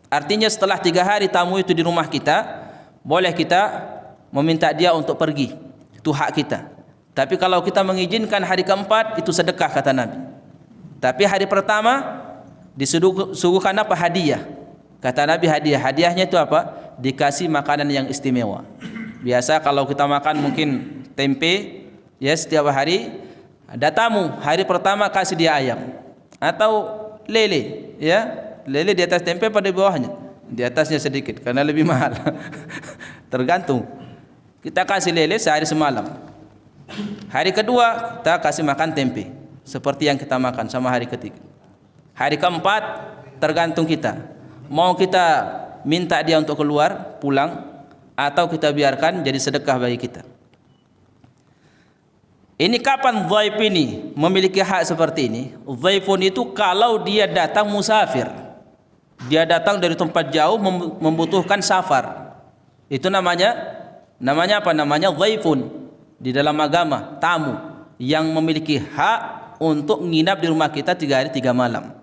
Artinya setelah 3 hari tamu itu di rumah kita, boleh kita meminta dia untuk pergi. Itu hak kita. Tapi kalau kita mengizinkan hari keempat, itu sedekah kata Nabi. Tapi hari pertama disuguhkan apa? Hadiah. Kata Nabi hadiah. Hadiahnya itu apa? Dikasih makanan yang istimewa. Biasa kalau kita makan mungkin tempe, ya, setiap hari ada tamu. Hari pertama kasih dia ayam atau lele, ya. Lele di atas tempe pada bawahnya. Di atasnya sedikit karena lebih mahal. Tergantung. Kita kasih lele sehari semalam. Hari kedua kita kasih makan tempe seperti yang kita makan sama hari ketiga. Hari keempat tergantung kita. Mau kita minta dia untuk keluar, pulang, atau kita biarkan jadi sedekah bagi kita. Ini kapan dhaif ini memiliki hak seperti ini? Dhaifun itu kalau dia datang musafir. Dia datang dari tempat jauh membutuhkan safar. Itu namanya apa? Namanya dhaifun di dalam agama, tamu yang memiliki hak untuk menginap di rumah kita 3 hari 3 malam.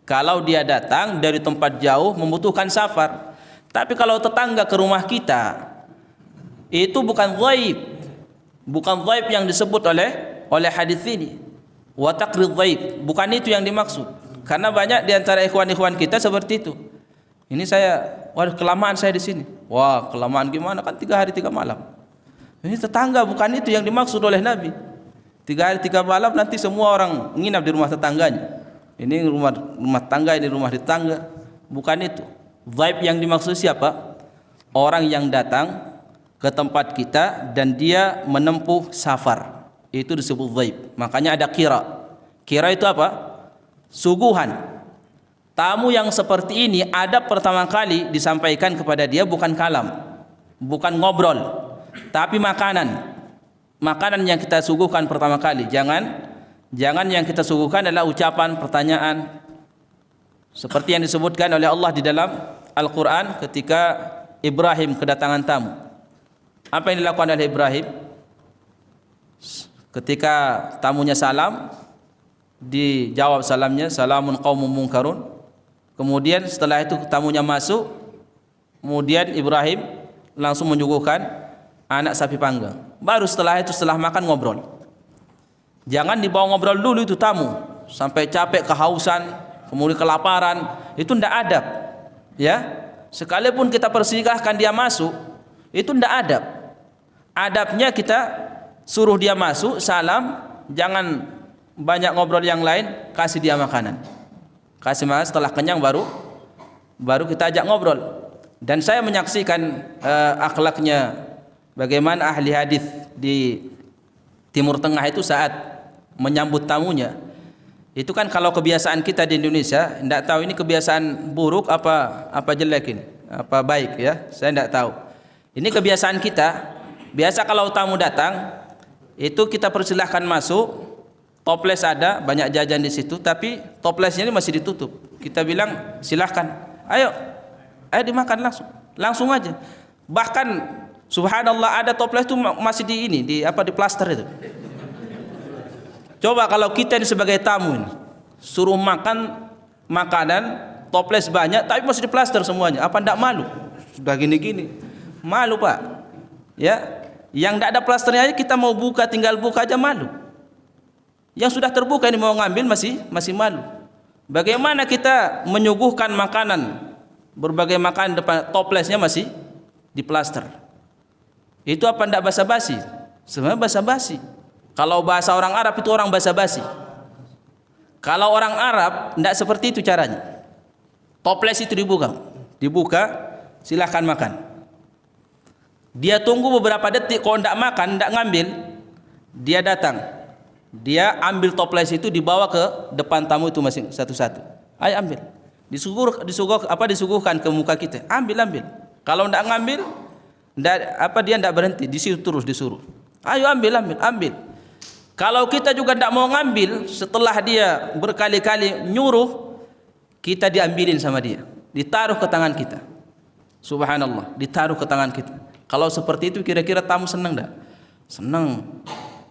Kalau dia datang dari tempat jauh membutuhkan safar. Tapi kalau tetangga ke rumah kita, itu bukan dhaif. Bukan dhaif yang disebut oleh hadis ini. Wa taqrid dhaif, bukan itu yang dimaksud. Karena banyak di antara ikhwan-ikhwan kita seperti itu. Ini kelamaan saya di sini. Wah, kelamaan gimana? Kan 3 hari 3 malam. Ini tetangga, bukan itu yang dimaksud oleh Nabi. 3 hari 3 malam nanti semua orang nginap di rumah tetangganya. Ini rumah tangga, ini rumah tetangga. Bukan itu. Dhaif yang dimaksud siapa? Orang yang datang ke tempat kita dan dia menempuh safar. Itu disebut dhaif. Makanya ada kira. Kira itu apa? Suguhan. Tamu yang seperti ini adab pertama kali disampaikan kepada dia bukan kalam, bukan ngobrol, tapi makanan. Makanan yang kita suguhkan pertama kali. Jangan yang kita suguhkan adalah ucapan, pertanyaan. Seperti yang disebutkan oleh Allah di dalam Al-Quran ketika Ibrahim kedatangan tamu. Apa yang dilakukan oleh Ibrahim? Ketika tamunya salam, dijawab salamnya, salamun qaumun munkarun. Kemudian setelah itu tamunya masuk, kemudian Ibrahim langsung menyuguhkan anak sapi panggang. Baru setelah itu, setelah makan, ngobrol. Jangan dibawa ngobrol dulu itu tamu, sampai capek, kehausan, kemudian kelaparan. Itu tidak adab, ya. Sekalipun kita persilahkan dia masuk, itu tidak adab. Adabnya kita suruh dia masuk, salam, jangan banyak ngobrol yang lain, kasih dia makanan. Kasih makan, setelah kenyang baru kita ajak ngobrol. Dan saya menyaksikan akhlaknya bagaimana ahli hadis di Timur Tengah itu saat menyambut tamunya. Itu kan kalau kebiasaan kita di Indonesia, tidak tahu ini kebiasaan buruk apa jelek ini, apa baik ya, saya tidak tahu. Ini kebiasaan kita. Biasa kalau tamu datang, itu kita persilahkan masuk, toples ada, banyak jajan di situ, tapi toplesnya ini masih ditutup. Kita bilang silahkan, ayo dimakan langsung aja. Bahkan subhanallah ada toples itu masih di plaster itu. Coba kalau kita ini sebagai tamu ini, suruh makan makanan toples banyak, tapi masih di plaster semuanya, apa ndak malu? Sudah gini-gini, malu Pak. Ya, yang ndak ada plasternya aja kita mau buka, tinggal buka aja malu. Yang sudah terbuka ini mau ngambil masih malu. Bagaimana kita menyuguhkan makanan, berbagai makanan depan toplesnya masih di plaster? Itu apa ndak basa-basi? Sebenarnya basa-basi. Kalau bahasa orang Arab itu orang basa-basi. Kalau orang Arab ndak seperti itu caranya. Toples itu dibuka, silahkan makan. Dia tunggu beberapa detik, kalau ndak makan, ndak ngambil, dia datang. Dia ambil toples itu, dibawa ke depan tamu itu masing satu-satu. Ayo ambil. Disuguhkan ke muka kita. Ambil. Kalau ndak ngambil, dia ndak berhenti, di situ terus disuruh. Ayo ambil. Kalau kita juga ndak mau ngambil, setelah dia berkali-kali nyuruh, kita diambilin sama dia, ditaruh ke tangan kita. Subhanallah, ditaruh ke tangan kita. Kalau seperti itu kira-kira tamu senang enggak? Senang.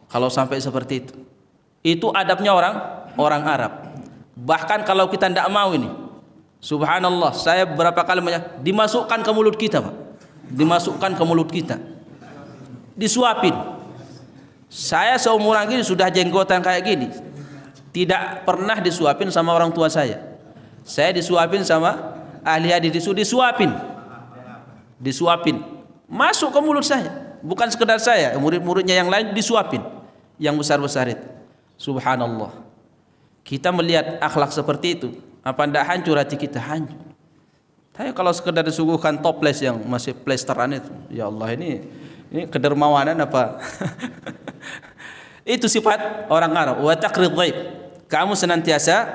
Kalau sampai seperti itu. Itu adabnya orang Arab. Bahkan kalau kita tidak mau ini, subhanallah, saya beberapa kali dimasukkan ke mulut kita, Pak. Dimasukkan ke mulut kita. Disuapin. Saya seumuran gini sudah jenggotan kayak gini. Tidak pernah disuapin sama orang tua saya. Saya disuapin sama ahli hadis, disuapin. Masuk ke mulut saya, bukan sekedar saya, murid-muridnya yang lain disuapin, yang besar-besar itu. Subhanallah. Kita melihat akhlak seperti itu, apa ndak hancur hati kita? Hancur. Tapi kalau sekedar disuguhkan toples yang masih plesteran itu, ya Allah, ini kedermawanan apa? Itu sifat orang Arab. Wa taqrid dhaif. Kamu senantiasa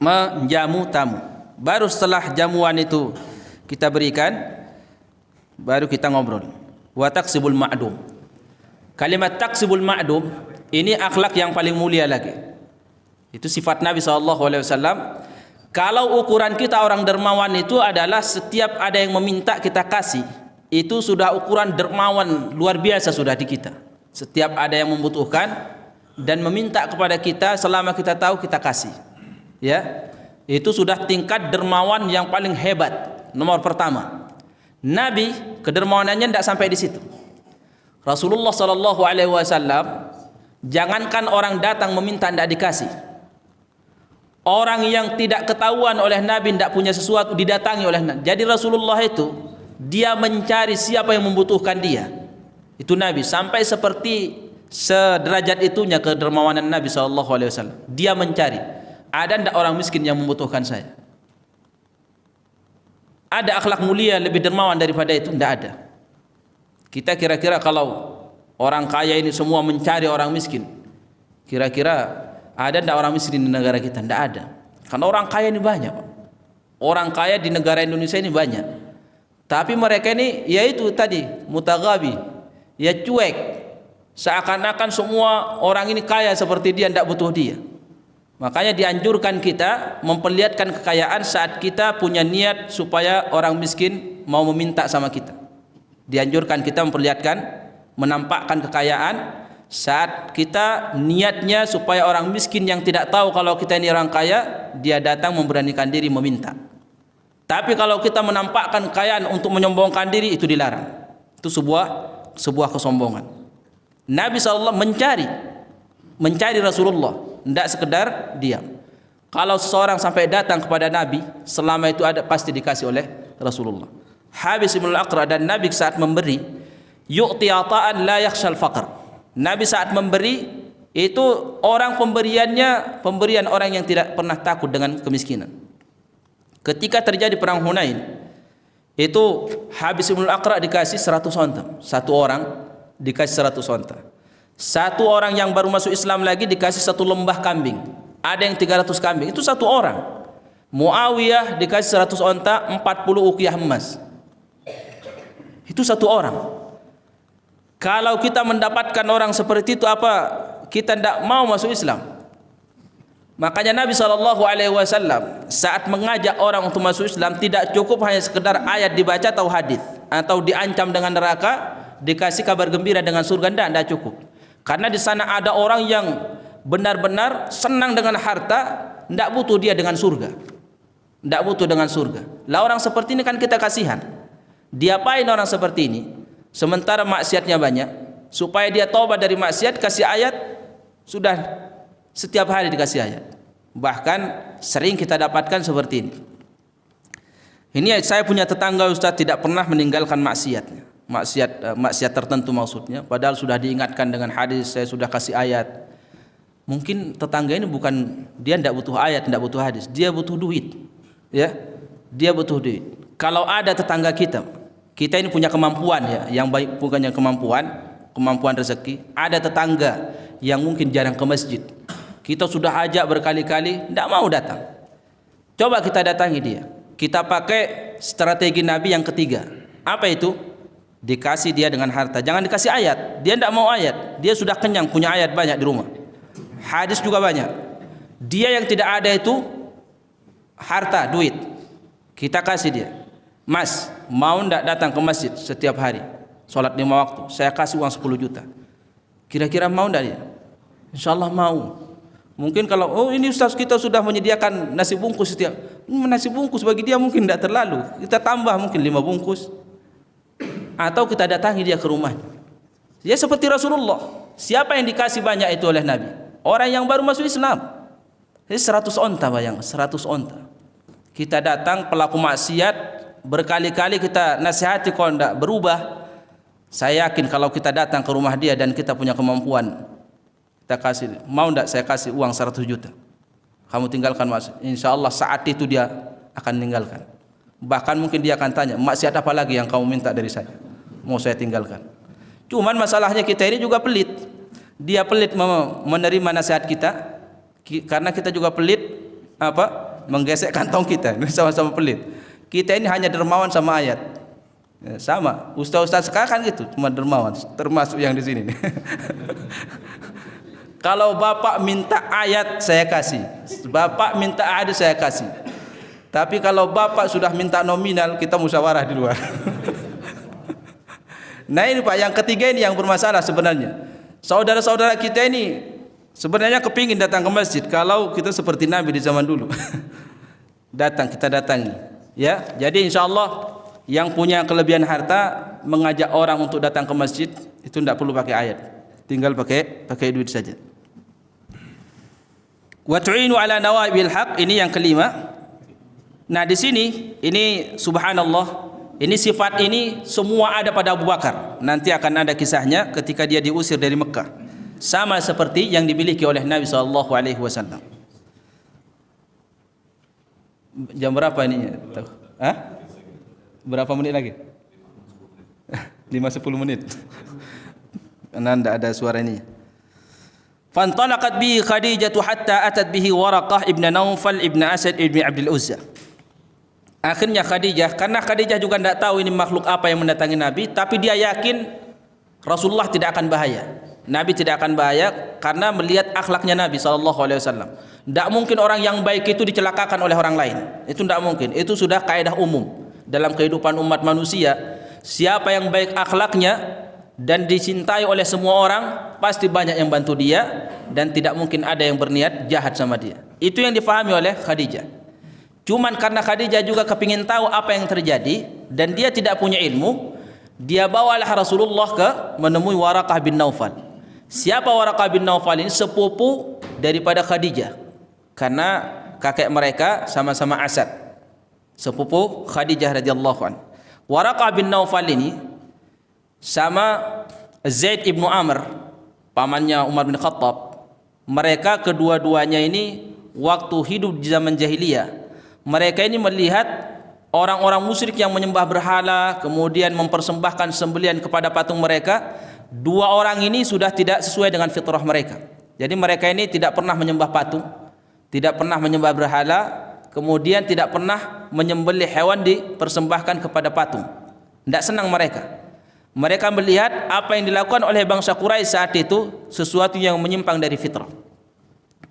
menjamu tamu. Baru setelah jamuan itu kita berikan, baru kita ngobrol. Wa taksibul ma'dum. Kalimat taksibul ma'dum ini akhlak yang paling mulia lagi. Itu sifat Nabi SAW. Kalau ukuran kita orang dermawan itu adalah setiap ada yang meminta kita kasih, itu sudah ukuran dermawan luar biasa sudah di kita. Setiap ada yang membutuhkan dan meminta kepada kita, selama kita tahu kita kasih. Ya, itu sudah tingkat dermawan yang paling hebat. Nomor pertama. Nabi kedermawanannya tidak sampai di situ. Rasulullah SAW, jangankan orang datang meminta tidak dikasih. Orang yang tidak ketahuan oleh Nabi, tidak punya sesuatu, didatangi oleh Nabi. Jadi Rasulullah itu dia mencari siapa yang membutuhkan dia. Itu Nabi, sampai seperti sederajat itunya kedermawanan Nabi SAW. Dia mencari, ada tidak orang miskin yang membutuhkan saya? Ada akhlak mulia lebih dermawan daripada itu? Tidak ada. Kita kira-kira kalau orang kaya ini semua mencari orang miskin, kira-kira ada tidak orang miskin di negara kita? Tidak ada. Karena orang kaya ini banyak. Orang kaya di negara Indonesia ini banyak. Tapi mereka ini yaitu tadi mutaghabi, ya cuek. Seakan-akan semua orang ini kaya seperti dia, tidak butuh dia. Makanya dianjurkan kita memperlihatkan kekayaan saat kita punya niat supaya orang miskin mau meminta sama kita. Dianjurkan kita memperlihatkan, menampakkan kekayaan saat kita niatnya supaya orang miskin yang tidak tahu kalau kita ini orang kaya, dia datang memberanikan diri meminta. Tapi kalau kita menampakkan kekayaan untuk menyombongkan diri, itu dilarang. Itu sebuah kesombongan. Nabi SAW mencari Rasulullah, tidak sekedar diam. Kalau seseorang sampai datang kepada Nabi, selama itu ada pasti dikasih oleh Rasulullah. Habis bin al-Aqra, dan Nabi saat memberi, yu'ti ata'an la yakhshal faqr. Nabi saat memberi itu orang pemberian orang yang tidak pernah takut dengan kemiskinan. Ketika terjadi perang Hunain, itu Habis bin al-Aqra dikasih 100 onta. Satu orang dikasih 100 onta. Satu orang yang baru masuk Islam lagi dikasih 1 lembah kambing. Ada yang 300 kambing. Itu satu orang. Muawiyah dikasih 100 onta, 40 uqiyah emas. Itu satu orang. Kalau kita mendapatkan orang seperti itu, apa kita tidak mau masuk Islam? Makanya Nabi SAW saat mengajak orang untuk masuk Islam, tidak cukup hanya sekedar ayat dibaca atau hadis, atau diancam dengan neraka, dikasih kabar gembira dengan surga, tidak cukup. Karena di sana ada orang yang benar-benar senang dengan harta, tidak butuh dia dengan surga. Tidak butuh dengan surga. Lah orang seperti ini kan kita kasihan. Diapain orang seperti ini? Sementara maksiatnya banyak. Supaya dia taubat dari maksiat, kasih ayat, sudah setiap hari dikasih ayat. Bahkan sering kita dapatkan seperti ini. Ini saya punya tetangga Ustaz, tidak pernah meninggalkan maksiatnya. Maksiat tertentu maksudnya, padahal sudah diingatkan dengan hadis, saya sudah kasih ayat. Mungkin tetangga ini bukan, dia tidak butuh ayat, tidak butuh hadis, dia butuh duit, ya, dia butuh duit. Kalau ada tetangga kita ini punya kemampuan, ya, yang baik, bukannya kemampuan rezeki. Ada tetangga yang mungkin jarang ke masjid, kita sudah ajak berkali-kali, tidak mau datang. Coba kita datangi dia, kita pakai strategi Nabi yang ketiga. Apa itu? Dikasih dia dengan harta, jangan dikasih ayat. Dia tidak mau ayat, dia sudah kenyang, punya ayat banyak di rumah, hadis juga banyak. Dia yang tidak ada itu harta, duit. Kita kasih dia, Mas, mau tidak datang ke masjid setiap hari, sholat 5 waktu, saya kasih uang 10 juta. Kira-kira mau tidak dia? Insyaallah mau. Mungkin kalau ini Ustaz kita sudah menyediakan nasi bungkus setiap, nasi bungkus bagi dia mungkin tidak terlalu, kita tambah mungkin 5 bungkus. Atau kita datangi dia ke rumahnya. Ya seperti Rasulullah. Siapa yang dikasih banyak itu oleh Nabi? Orang yang baru masuk Islam. Jadi 100 onta, bayang, 100 onta. Kita datang pelaku maksiat, berkali-kali kita nasihati, kalau tidak berubah, saya yakin kalau kita datang ke rumah dia dan kita punya kemampuan, kita kasih, mau tidak saya kasih uang 100 juta, kamu tinggalkan maksiat, insya Allah saat itu dia akan meninggalkan. Bahkan mungkin dia akan tanya, maksiat apa lagi yang kamu minta dari saya, mau saya tinggalkan. Cuman masalahnya kita ini juga pelit. Dia pelit menerima nasihat kita, karena kita juga pelit menggesek kantong kita. Sama-sama pelit. Kita ini hanya dermawan sama ayat, ya, sama ustaz-ustaz sekarang kan gitu, cuma dermawan, termasuk yang di sini. Kalau bapak minta ayat saya kasih, bapak minta hadis saya kasih. Tapi kalau bapak sudah minta nominal, kita musyawarah di luar. Nah ini Pak, yang ketiga ini yang bermasalah sebenarnya. Saudara-saudara kita ini sebenarnya kepingin datang ke masjid kalau kita seperti Nabi di zaman dulu. Kita datangi, ya. Jadi insya Allah yang punya kelebihan harta mengajak orang untuk datang ke masjid itu tidak perlu pakai ayat, tinggal pakai duit saja. Wa tu'inu ala nawaibil haq, ini yang kelima. Nah di sini ini subhanallah, ini sifat ini semua ada pada Abu Bakar. Nanti akan ada kisahnya ketika dia diusir dari Mekah, sama seperti yang dimiliki oleh Nabi SAW. Jam berapa ini? Berapa menit lagi? 5-10 menit. Karena tidak ada suara ini. Fantalaqat bihi Khadijah hatta atat bihi Waraqah ibn Naufal ibn Asad ibn Abdul Uzza. Akhirnya Khadijah, karena Khadijah juga tidak tahu ini makhluk apa yang mendatangi Nabi, tapi dia yakin Rasulullah tidak akan bahaya. Nabi tidak akan bahaya karena melihat akhlaknya Nabi SAW. Tidak mungkin orang yang baik itu dicelakakan oleh orang lain. Itu tidak mungkin. Itu sudah kaidah umum dalam kehidupan umat manusia. Siapa yang baik akhlaknya dan dicintai oleh semua orang, pasti banyak yang bantu dia dan tidak mungkin ada yang berniat jahat sama dia. Itu yang difahami oleh Khadijah. Cuman karena Khadijah juga kepingin tahu apa yang terjadi dan dia tidak punya ilmu, dia bawalah Rasulullah ke menemui Waraqah bin Naufal. Siapa Waraqah bin Naufal ini? Sepupu daripada Khadijah, karena kakek mereka sama-sama Asad, sepupu Khadijah radhiyallahu anha. Waraqah bin Naufal ini sama Zaid ibnu Amr, pamannya Umar bin Khattab. Mereka kedua-duanya ini waktu hidup di zaman jahiliyah, mereka ini melihat orang-orang musyrik yang menyembah berhala, kemudian mempersembahkan sembelian kepada patung mereka. Dua orang ini sudah tidak sesuai dengan fitrah mereka. Jadi mereka ini tidak pernah menyembah patung, tidak pernah menyembah berhala, kemudian tidak pernah menyembelih hewan dipersembahkan kepada patung. Tidak senang mereka. Mereka melihat apa yang dilakukan oleh bangsa Quraisy saat itu sesuatu yang menyimpang dari fitrah.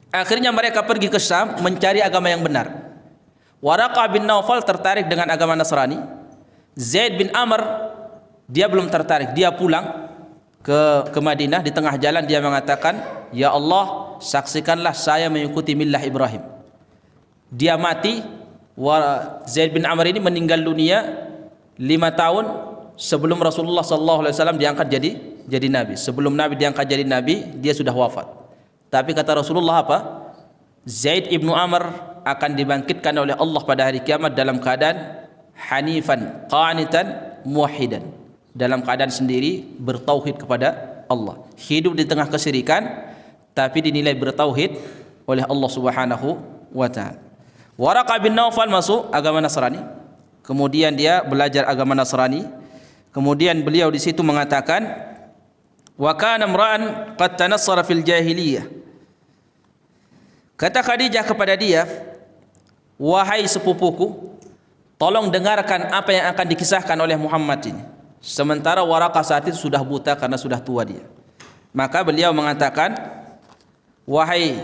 Akhirnya mereka pergi ke Syam mencari agama yang benar. Waraqah bin Naufal tertarik dengan agama Nasrani. Zaid bin Amr dia belum tertarik. Dia pulang ke Madinah. Di tengah jalan dia mengatakan, "Ya Allah, saksikanlah saya mengikuti millah Ibrahim." Dia mati. Zaid bin Amr ini meninggal dunia 5 tahun sebelum Rasulullah SAW diangkat jadi nabi. Sebelum Nabi diangkat jadi nabi, dia sudah wafat. Tapi kata Rasulullah apa? Zaid ibnu Amr akan dibangkitkan oleh Allah pada hari kiamat dalam keadaan hanifan, qanitan, muwahhidan, dalam keadaan sendiri bertauhid kepada Allah, hidup di tengah kesyirikan tapi dinilai bertauhid oleh Allah Subhanahu wa taala. Waraqah bin Naufal masuk agama Nasrani, kemudian dia belajar agama Nasrani, kemudian beliau di situ mengatakan, wa kana imra'an qad tanassara fil jahiliyah. Kata Khadijah kepada dia, wahai sepupuku, tolong dengarkan apa yang akan dikisahkan oleh Muhammad ini. Sementara Waraqah saat itu sudah buta karena sudah tua dia. Maka beliau mengatakan, wahai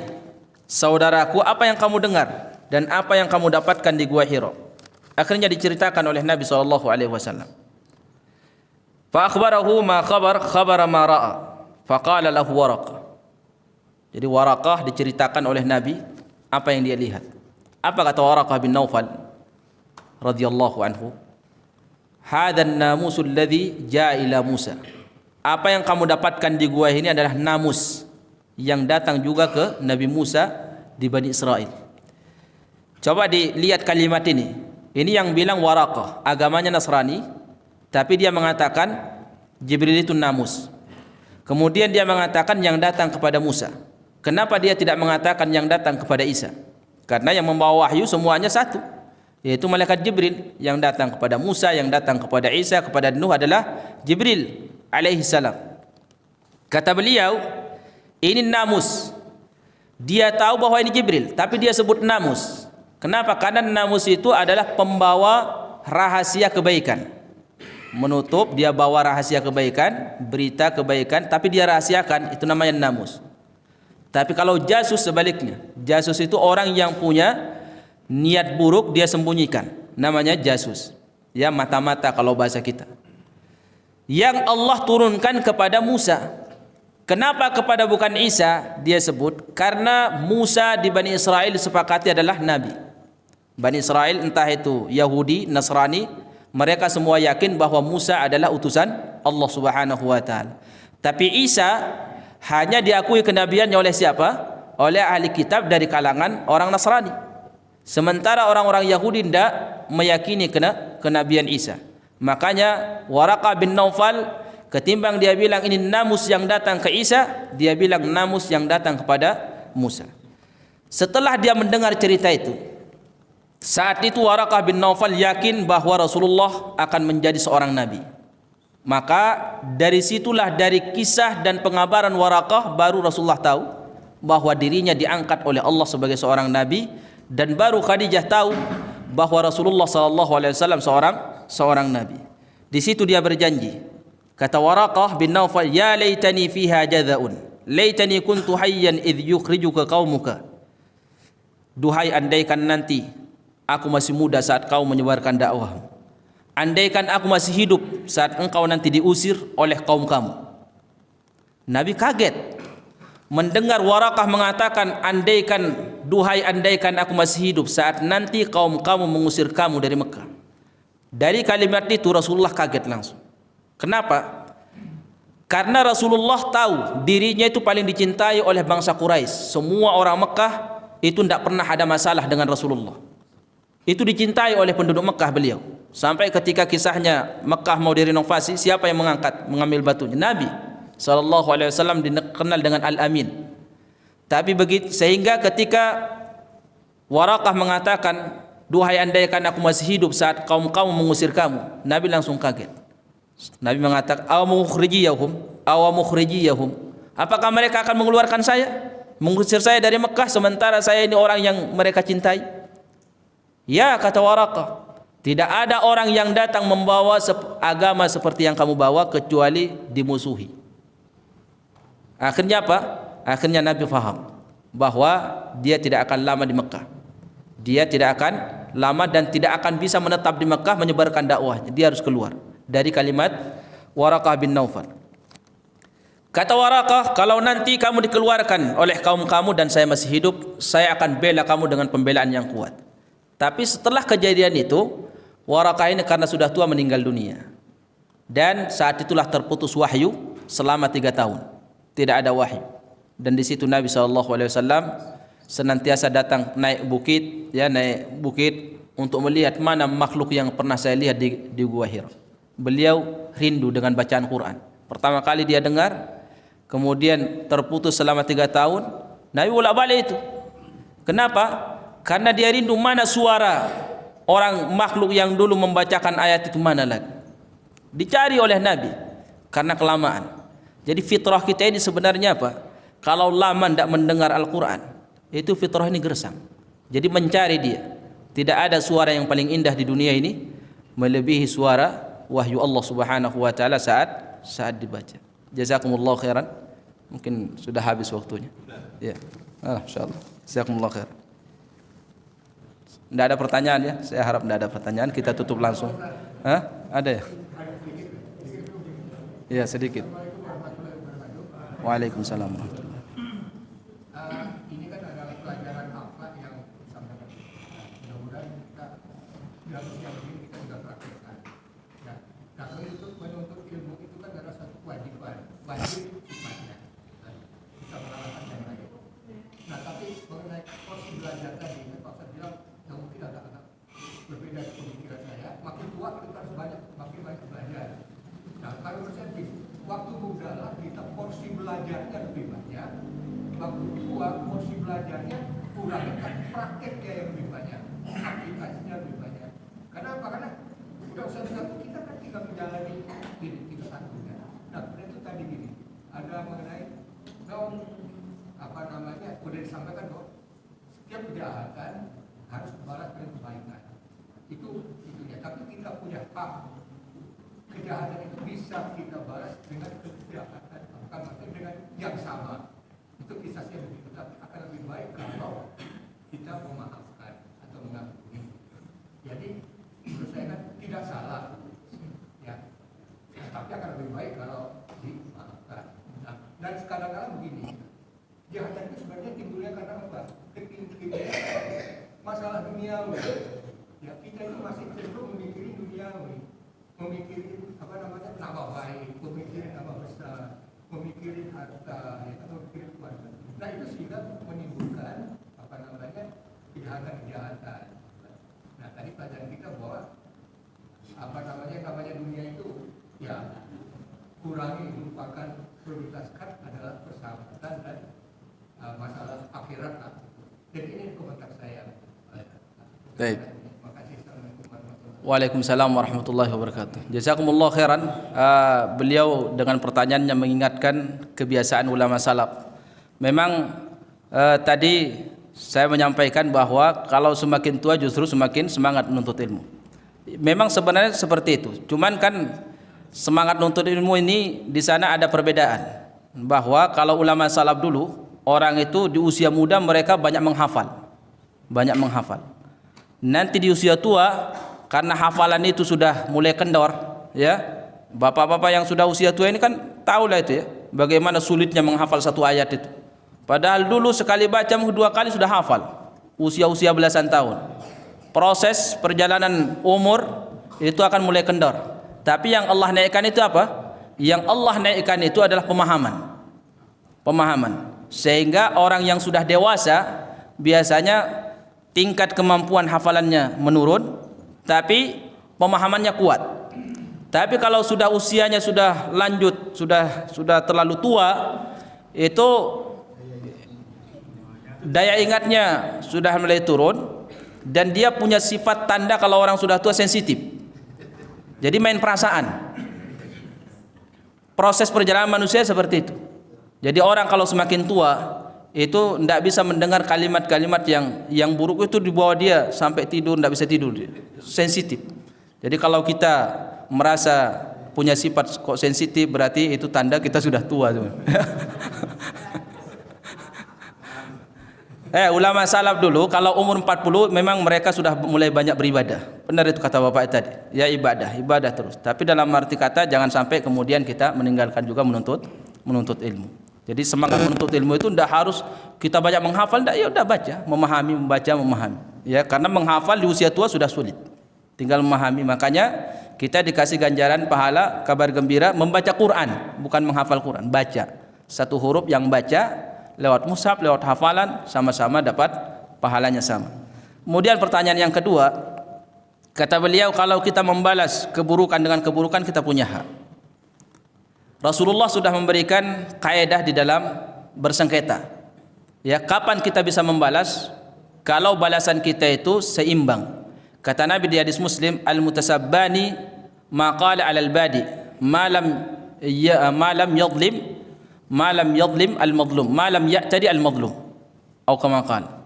saudaraku, apa yang kamu dengar dan apa yang kamu dapatkan di Gua Hira? Akhirnya diceritakan oleh Nabi SAW. Fa akhbarahu ma khabara ma ra'a. Faqala lahu Waraqah. Jadi Waraqah diceritakan oleh Nabi apa yang dia lihat. Apa kata Waraqah bin Naufal radhiyallahu anhu? Hadan namusul ladzi jaa ila Musa. Apa yang kamu dapatkan di gua ini adalah namus yang datang juga ke Nabi Musa di Bani Israel. Coba dilihat kalimat ini. Ini yang bilang Waraqah, agamanya Nasrani, tapi dia mengatakan Jibril itu namus. Kemudian dia mengatakan yang datang kepada Musa. Kenapa dia tidak mengatakan yang datang kepada Isa? Karena yang membawa wahyu semuanya satu, yaitu malaikat Jibril. Yang datang kepada Musa, yang datang kepada Isa, kepada Nuh adalah Jibril alaihi salam. Kata beliau, ini namus. Dia tahu bahwa ini Jibril, tapi dia sebut namus. Kenapa? Karena namus itu adalah pembawa rahasia kebaikan. Menutup, dia bawa rahasia kebaikan, berita kebaikan, tapi dia rahasiakan, itu namanya namus. Tapi kalau jasus sebaliknya, jasus itu orang yang punya niat buruk dia sembunyikan, namanya jasus. Ya, mata-mata kalau bahasa kita. Yang Allah turunkan kepada Musa. Kenapa kepada bukan Isa dia sebut? Karena Musa di Bani Israel disepakati adalah nabi. Bani Israel entah itu Yahudi, Nasrani, mereka semua yakin bahwa Musa adalah utusan Allah Subhanahu wa taala. Tapi Isa hanya diakui kenabiannya oleh siapa? Oleh ahli kitab dari kalangan orang Nasrani. Sementara orang-orang Yahudi tidak meyakini kenabian Isa. Makanya Waraqah bin Naufal ketimbang dia bilang ini namus yang datang ke Isa, dia bilang namus yang datang kepada Musa. Setelah dia mendengar cerita itu, saat itu Waraqah bin Naufal yakin bahwa Rasulullah akan menjadi seorang nabi. Maka dari situlah, dari kisah dan pengabaran Waraqah, baru Rasulullah tahu bahwa dirinya diangkat oleh Allah sebagai seorang nabi, dan baru Khadijah tahu bahwa Rasulullah sallallahu alaihi wasallam seorang nabi. Di situ dia berjanji. Kata Waraqah bin Naufal, "Ya laitani fiha jadhaun, laitani kuntu hayyan idh yukhrijuka qaumuka." Duhai andaikan nanti aku masih muda saat kau menyebarkan dakwah. Andaikan aku masih hidup saat engkau nanti diusir oleh kaum kamu. Nabi kaget mendengar Waraqah mengatakan, duhai andaikan aku masih hidup saat nanti kaum kamu mengusir kamu dari Mekah. Dari kalimat itu Rasulullah kaget langsung. Kenapa? Karena Rasulullah tahu dirinya itu paling dicintai oleh bangsa Quraisy. Semua orang Mekah itu tidak pernah ada masalah dengan Rasulullah. Itu dicintai oleh penduduk Mekah beliau. Sampai ketika kisahnya Mekah mau direnovasi, siapa yang mengambil batunya? Nabi sallallahu alaihi wasallam, dikenal dengan Al-Amin. Tapi begitu, sehingga ketika Waraqah mengatakan, duhai andaikan aku masih hidup saat kaum kamu mengusir kamu, Nabi langsung kaget. Nabi mengatakan, aw mukhrijiyahum, apakah mereka akan mengeluarkan saya, mengusir saya dari Mekah sementara saya ini orang yang mereka cintai? Ya, kata Waraqah, tidak ada orang yang datang membawa agama seperti yang kamu bawa kecuali dimusuhi. Akhirnya apa? Akhirnya Nabi faham bahwa dia tidak akan lama di Mekah. Dia tidak akan lama dan tidak akan bisa menetap di Mekah menyebarkan dakwahnya. Dia harus keluar. Dari kalimat Waraqah bin Naufal. Kata Waraqah, kalau nanti kamu dikeluarkan oleh kaum kamu dan saya masih hidup, saya akan bela kamu dengan pembelaan yang kuat. Tapi setelah kejadian itu, Waraqah ini karena sudah tua meninggal dunia. Dan saat itulah terputus wahyu selama 3 tahun. Tidak ada wahyu. Dan di situ Nabi SAW senantiasa datang naik bukit untuk melihat mana makhluk yang pernah saya lihat di Gua Hira. Beliau rindu dengan bacaan Quran. Pertama kali dia dengar, kemudian terputus selama 3 tahun. Nabi bolak-balik itu. Kenapa? Karena dia rindu mana suara orang makhluk yang dulu membacakan ayat itu mana lagi. Dicari oleh Nabi karena kelamaan. Jadi fitrah kita ini sebenarnya apa? Kalau lama tidak mendengar Al-Quran, itu fitrah ini gersang. Jadi mencari dia. Tidak ada suara yang paling indah di dunia ini melebihi suara wahyu Allah Subhanahu wa taala saat dibaca. Jazakumullah khairan. Mungkin sudah habis waktunya. Ya. Insyaallah. Jazakumullah khairan. Tidak ada pertanyaan ya? Saya harap tidak ada pertanyaan. Kita tutup langsung. Hah? Ada ya? Ya, sedikit. Waalaikumsalam warahmatullahi. Ini kan adalah pelajaran apa yang disampaikan. Mudah-mudahan kita dalam yang ini kita sudah praktekkan. Nah, kalau itu menuntut ilmu itu kan adalah satu kewajiban, wajib sifatnya. Kita melakukan yang lain. Nah, tapi mengenai porsi belajar tadi, Pak Ustaz bilang yang mungkin agak berbeda pemikiran saya. Makin tua kita harus makin banyak belajar. Nah, kalau saya waktu muda lah kita porsi belajarnya lebih banyak. Waktu tua porsi belajarnya kurang, kan prakteknya yang lebih banyak, aplikasinya lebih banyak. Kenapa? Karena udah usaha satu kita kan tinggal menjalani diri kita satunya. Nah, itu tadi gini, ada mengenai udah disampaikan bahwa setiap kejahatan harus dibalas dengan kebaikan. Itu ya. Tapi kita punya hak. Kejahatan itu bisa kita balas dengan kejahatan, bukan maksudnya dengan yang sama. Itu kisahnya begitu. Tapi akan lebih baik kalau kita memaafkan atau mengampuni. Jadi menurut saya kan tidak salah, ya. Tapi akan lebih baik kalau dimaafkan. Nah, dan kadang-kadang begini, kejahatan itu sebenarnya timbulnya karena apa? Masalah duniawi. Ya, kita itu masih cenderung memikirin duniawi, memikirin nama baik, memikirin nama besar, memikirin harta, ya, atau memikirin keluarga. Nah, itu sehingga menimbulkan kejahatan-kejahatan. Nah, tadi pelajaran kita bahwa namanya dunia itu ya kurangi, lupakan, prioritaskan adalah persahabatan dan masalah akhirat. Jadi ini komentar saya. Baik. Waalaikumsalam warahmatullahi wabarakatuh. Jazakumullah khairan. Beliau dengan pertanyaannya mengingatkan kebiasaan ulama salaf. Memang tadi saya menyampaikan bahwa kalau semakin tua justru semakin semangat menuntut ilmu. Memang sebenarnya seperti itu. Cuman kan semangat menuntut ilmu ini di sana ada perbedaan. Bahwa kalau ulama salaf dulu, orang itu di usia muda mereka banyak menghafal. Banyak menghafal. Nanti di usia tua karena hafalan itu sudah mulai kendor, ya. Bapak-bapak yang sudah usia tua ini kan tahulah itu ya, bagaimana sulitnya menghafal satu ayat itu. Padahal dulu sekali baca dua kali sudah hafal. Usia-usia belasan tahun. Proses perjalanan umur itu akan mulai kendor. Tapi yang Allah naikkan itu apa? Yang Allah naikkan itu adalah pemahaman. Pemahaman. Sehingga orang yang sudah dewasa biasanya tingkat kemampuan hafalannya menurun, tapi pemahamannya kuat. Tapi kalau sudah usianya sudah lanjut, sudah terlalu tua, itu daya ingatnya sudah mulai turun dan dia punya sifat tanda kalau orang sudah tua sensitif. Jadi main perasaan. Proses perjalanan manusia seperti itu. Jadi orang kalau semakin tua itu tidak bisa mendengar kalimat-kalimat yang buruk itu di bawah dia sampai tidur, tidak bisa tidur, sensitif. Jadi kalau kita merasa punya sifat kok sensitif berarti itu tanda kita sudah tua. Ulama salaf dulu kalau umur 40 memang mereka sudah mulai banyak beribadah. Benar itu kata Bapak tadi. Ya ibadah terus. Tapi dalam arti kata jangan sampai kemudian kita meninggalkan juga menuntut ilmu. Jadi semangat menuntut ilmu itu tidak harus kita banyak menghafal, tidak, ya udah baca, memahami. Ya, karena menghafal di usia tua sudah sulit. Tinggal memahami. Makanya kita dikasih ganjaran pahala kabar gembira membaca Quran, bukan menghafal Quran, baca. Satu huruf yang baca lewat mushaf, lewat hafalan sama-sama dapat pahalanya sama. Kemudian pertanyaan yang kedua, kata beliau kalau kita membalas keburukan dengan keburukan kita punya hak. Rasulullah sudah memberikan kaidah di dalam bersengketa. Ya, kapan kita bisa membalas? Kalau balasan kita itu seimbang. Kata Nabi di hadis Muslim, al-mutasabbani ma qala 'alal badi ma lam yadhlim al-madlum, ma lam ya'tadi al-madlum. Atau kama qala.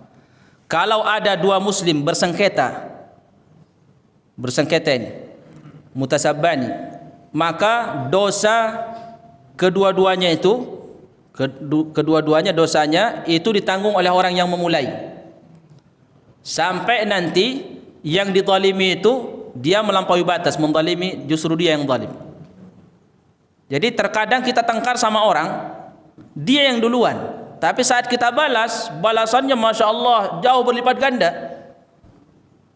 Kalau ada dua muslim bersengketa ini mutasabbani, maka dosa kedua-duanya dosanya itu ditanggung oleh orang yang memulai. Sampai nanti yang dizalimi itu dia melampaui batas, menzalimi, justru dia yang zalim. Jadi terkadang kita tengkar sama orang, dia yang duluan, tapi saat kita balas, balasannya Masya Allah jauh berlipat ganda.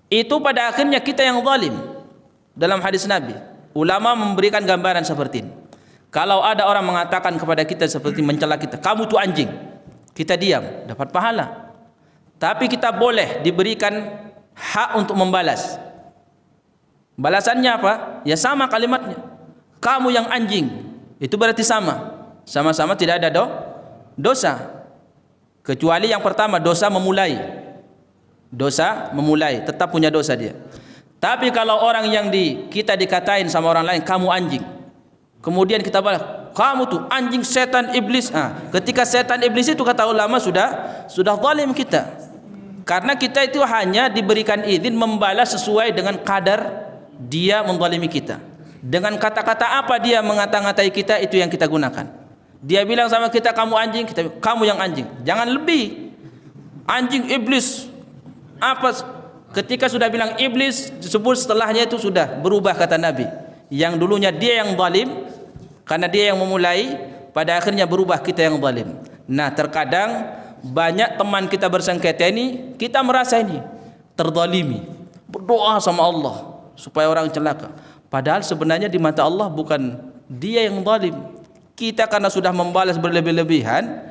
Itu pada akhirnya kita yang zalim. Dalam hadis Nabi, ulama memberikan gambaran seperti ini. Kalau ada orang mengatakan kepada kita seperti mencela kita, kamu tuh anjing, kita diam, dapat pahala. Tapi kita boleh diberikan hak untuk membalas. Balasannya apa? Ya sama kalimatnya. Kamu yang anjing. Itu berarti sama-sama tidak ada dosa. Kecuali yang pertama dosa memulai. Tetap punya dosa dia. Tapi kalau orang yang kita dikatain sama orang lain, kamu anjing. Kemudian kita balas, kamu tuh anjing, setan, iblis. Ketika setan iblis itu kata ulama sudah zalim kita. Karena kita itu hanya diberikan izin membalas sesuai dengan kadar dia menzalimi kita. Dengan kata-kata apa dia mengata-ngatai kita, itu yang kita gunakan. Dia bilang sama kita kamu anjing, kita kamu yang anjing. Jangan lebih. Anjing, iblis. Apa? Ketika sudah bilang iblis, disebut setelahnya itu sudah berubah kata Nabi. Yang dulunya dia yang zalim karena dia yang memulai, pada akhirnya berubah kita yang zalim. Nah, terkadang banyak teman kita bersengketa ini, kita merasa ini terzalimi. Berdoa sama Allah supaya orang celaka. Padahal sebenarnya di mata Allah bukan dia yang zalim. Kita karena sudah membalas berlebih-lebihan,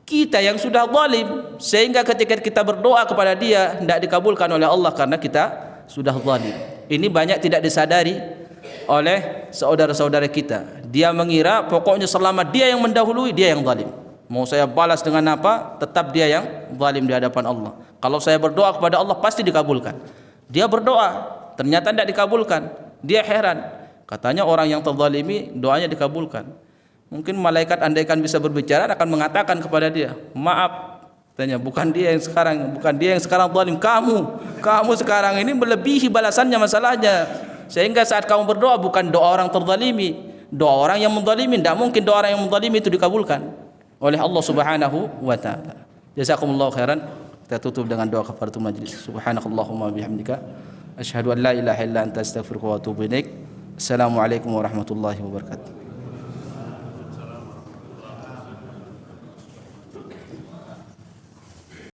kita yang sudah zalim, sehingga ketika kita berdoa kepada dia tidak dikabulkan oleh Allah karena kita sudah zalim. Ini banyak tidak disadari oleh saudara-saudara kita. Dia mengira pokoknya selama dia yang mendahului, dia yang zalim. Mau saya balas dengan apa, tetap dia yang zalim di hadapan Allah. Kalau saya berdoa kepada Allah pasti dikabulkan. Dia berdoa, ternyata tidak dikabulkan. Dia heran. Katanya orang yang terzalimi doanya dikabulkan. Mungkin malaikat andaikan bisa berbicara akan mengatakan kepada dia, maaf, Tanya, bukan dia yang sekarang zalim, kamu sekarang ini melebihi balasannya masalahnya. Sehingga saat kamu berdoa bukan doa orang terzalimi, doa orang yang menzalimi. Tidak mungkin doa orang yang menzalimi itu dikabulkan oleh Allah Subhanahu wa taala. Jazakumullahu khairan. Kita tutup dengan doa kafaratul majlis. Subhanakallahumma bihamdika asyhadu an la ilaha illa anta astaghfiruka wa atubu ilaik. Assalamualaikum warahmatullahi wabarakatuh.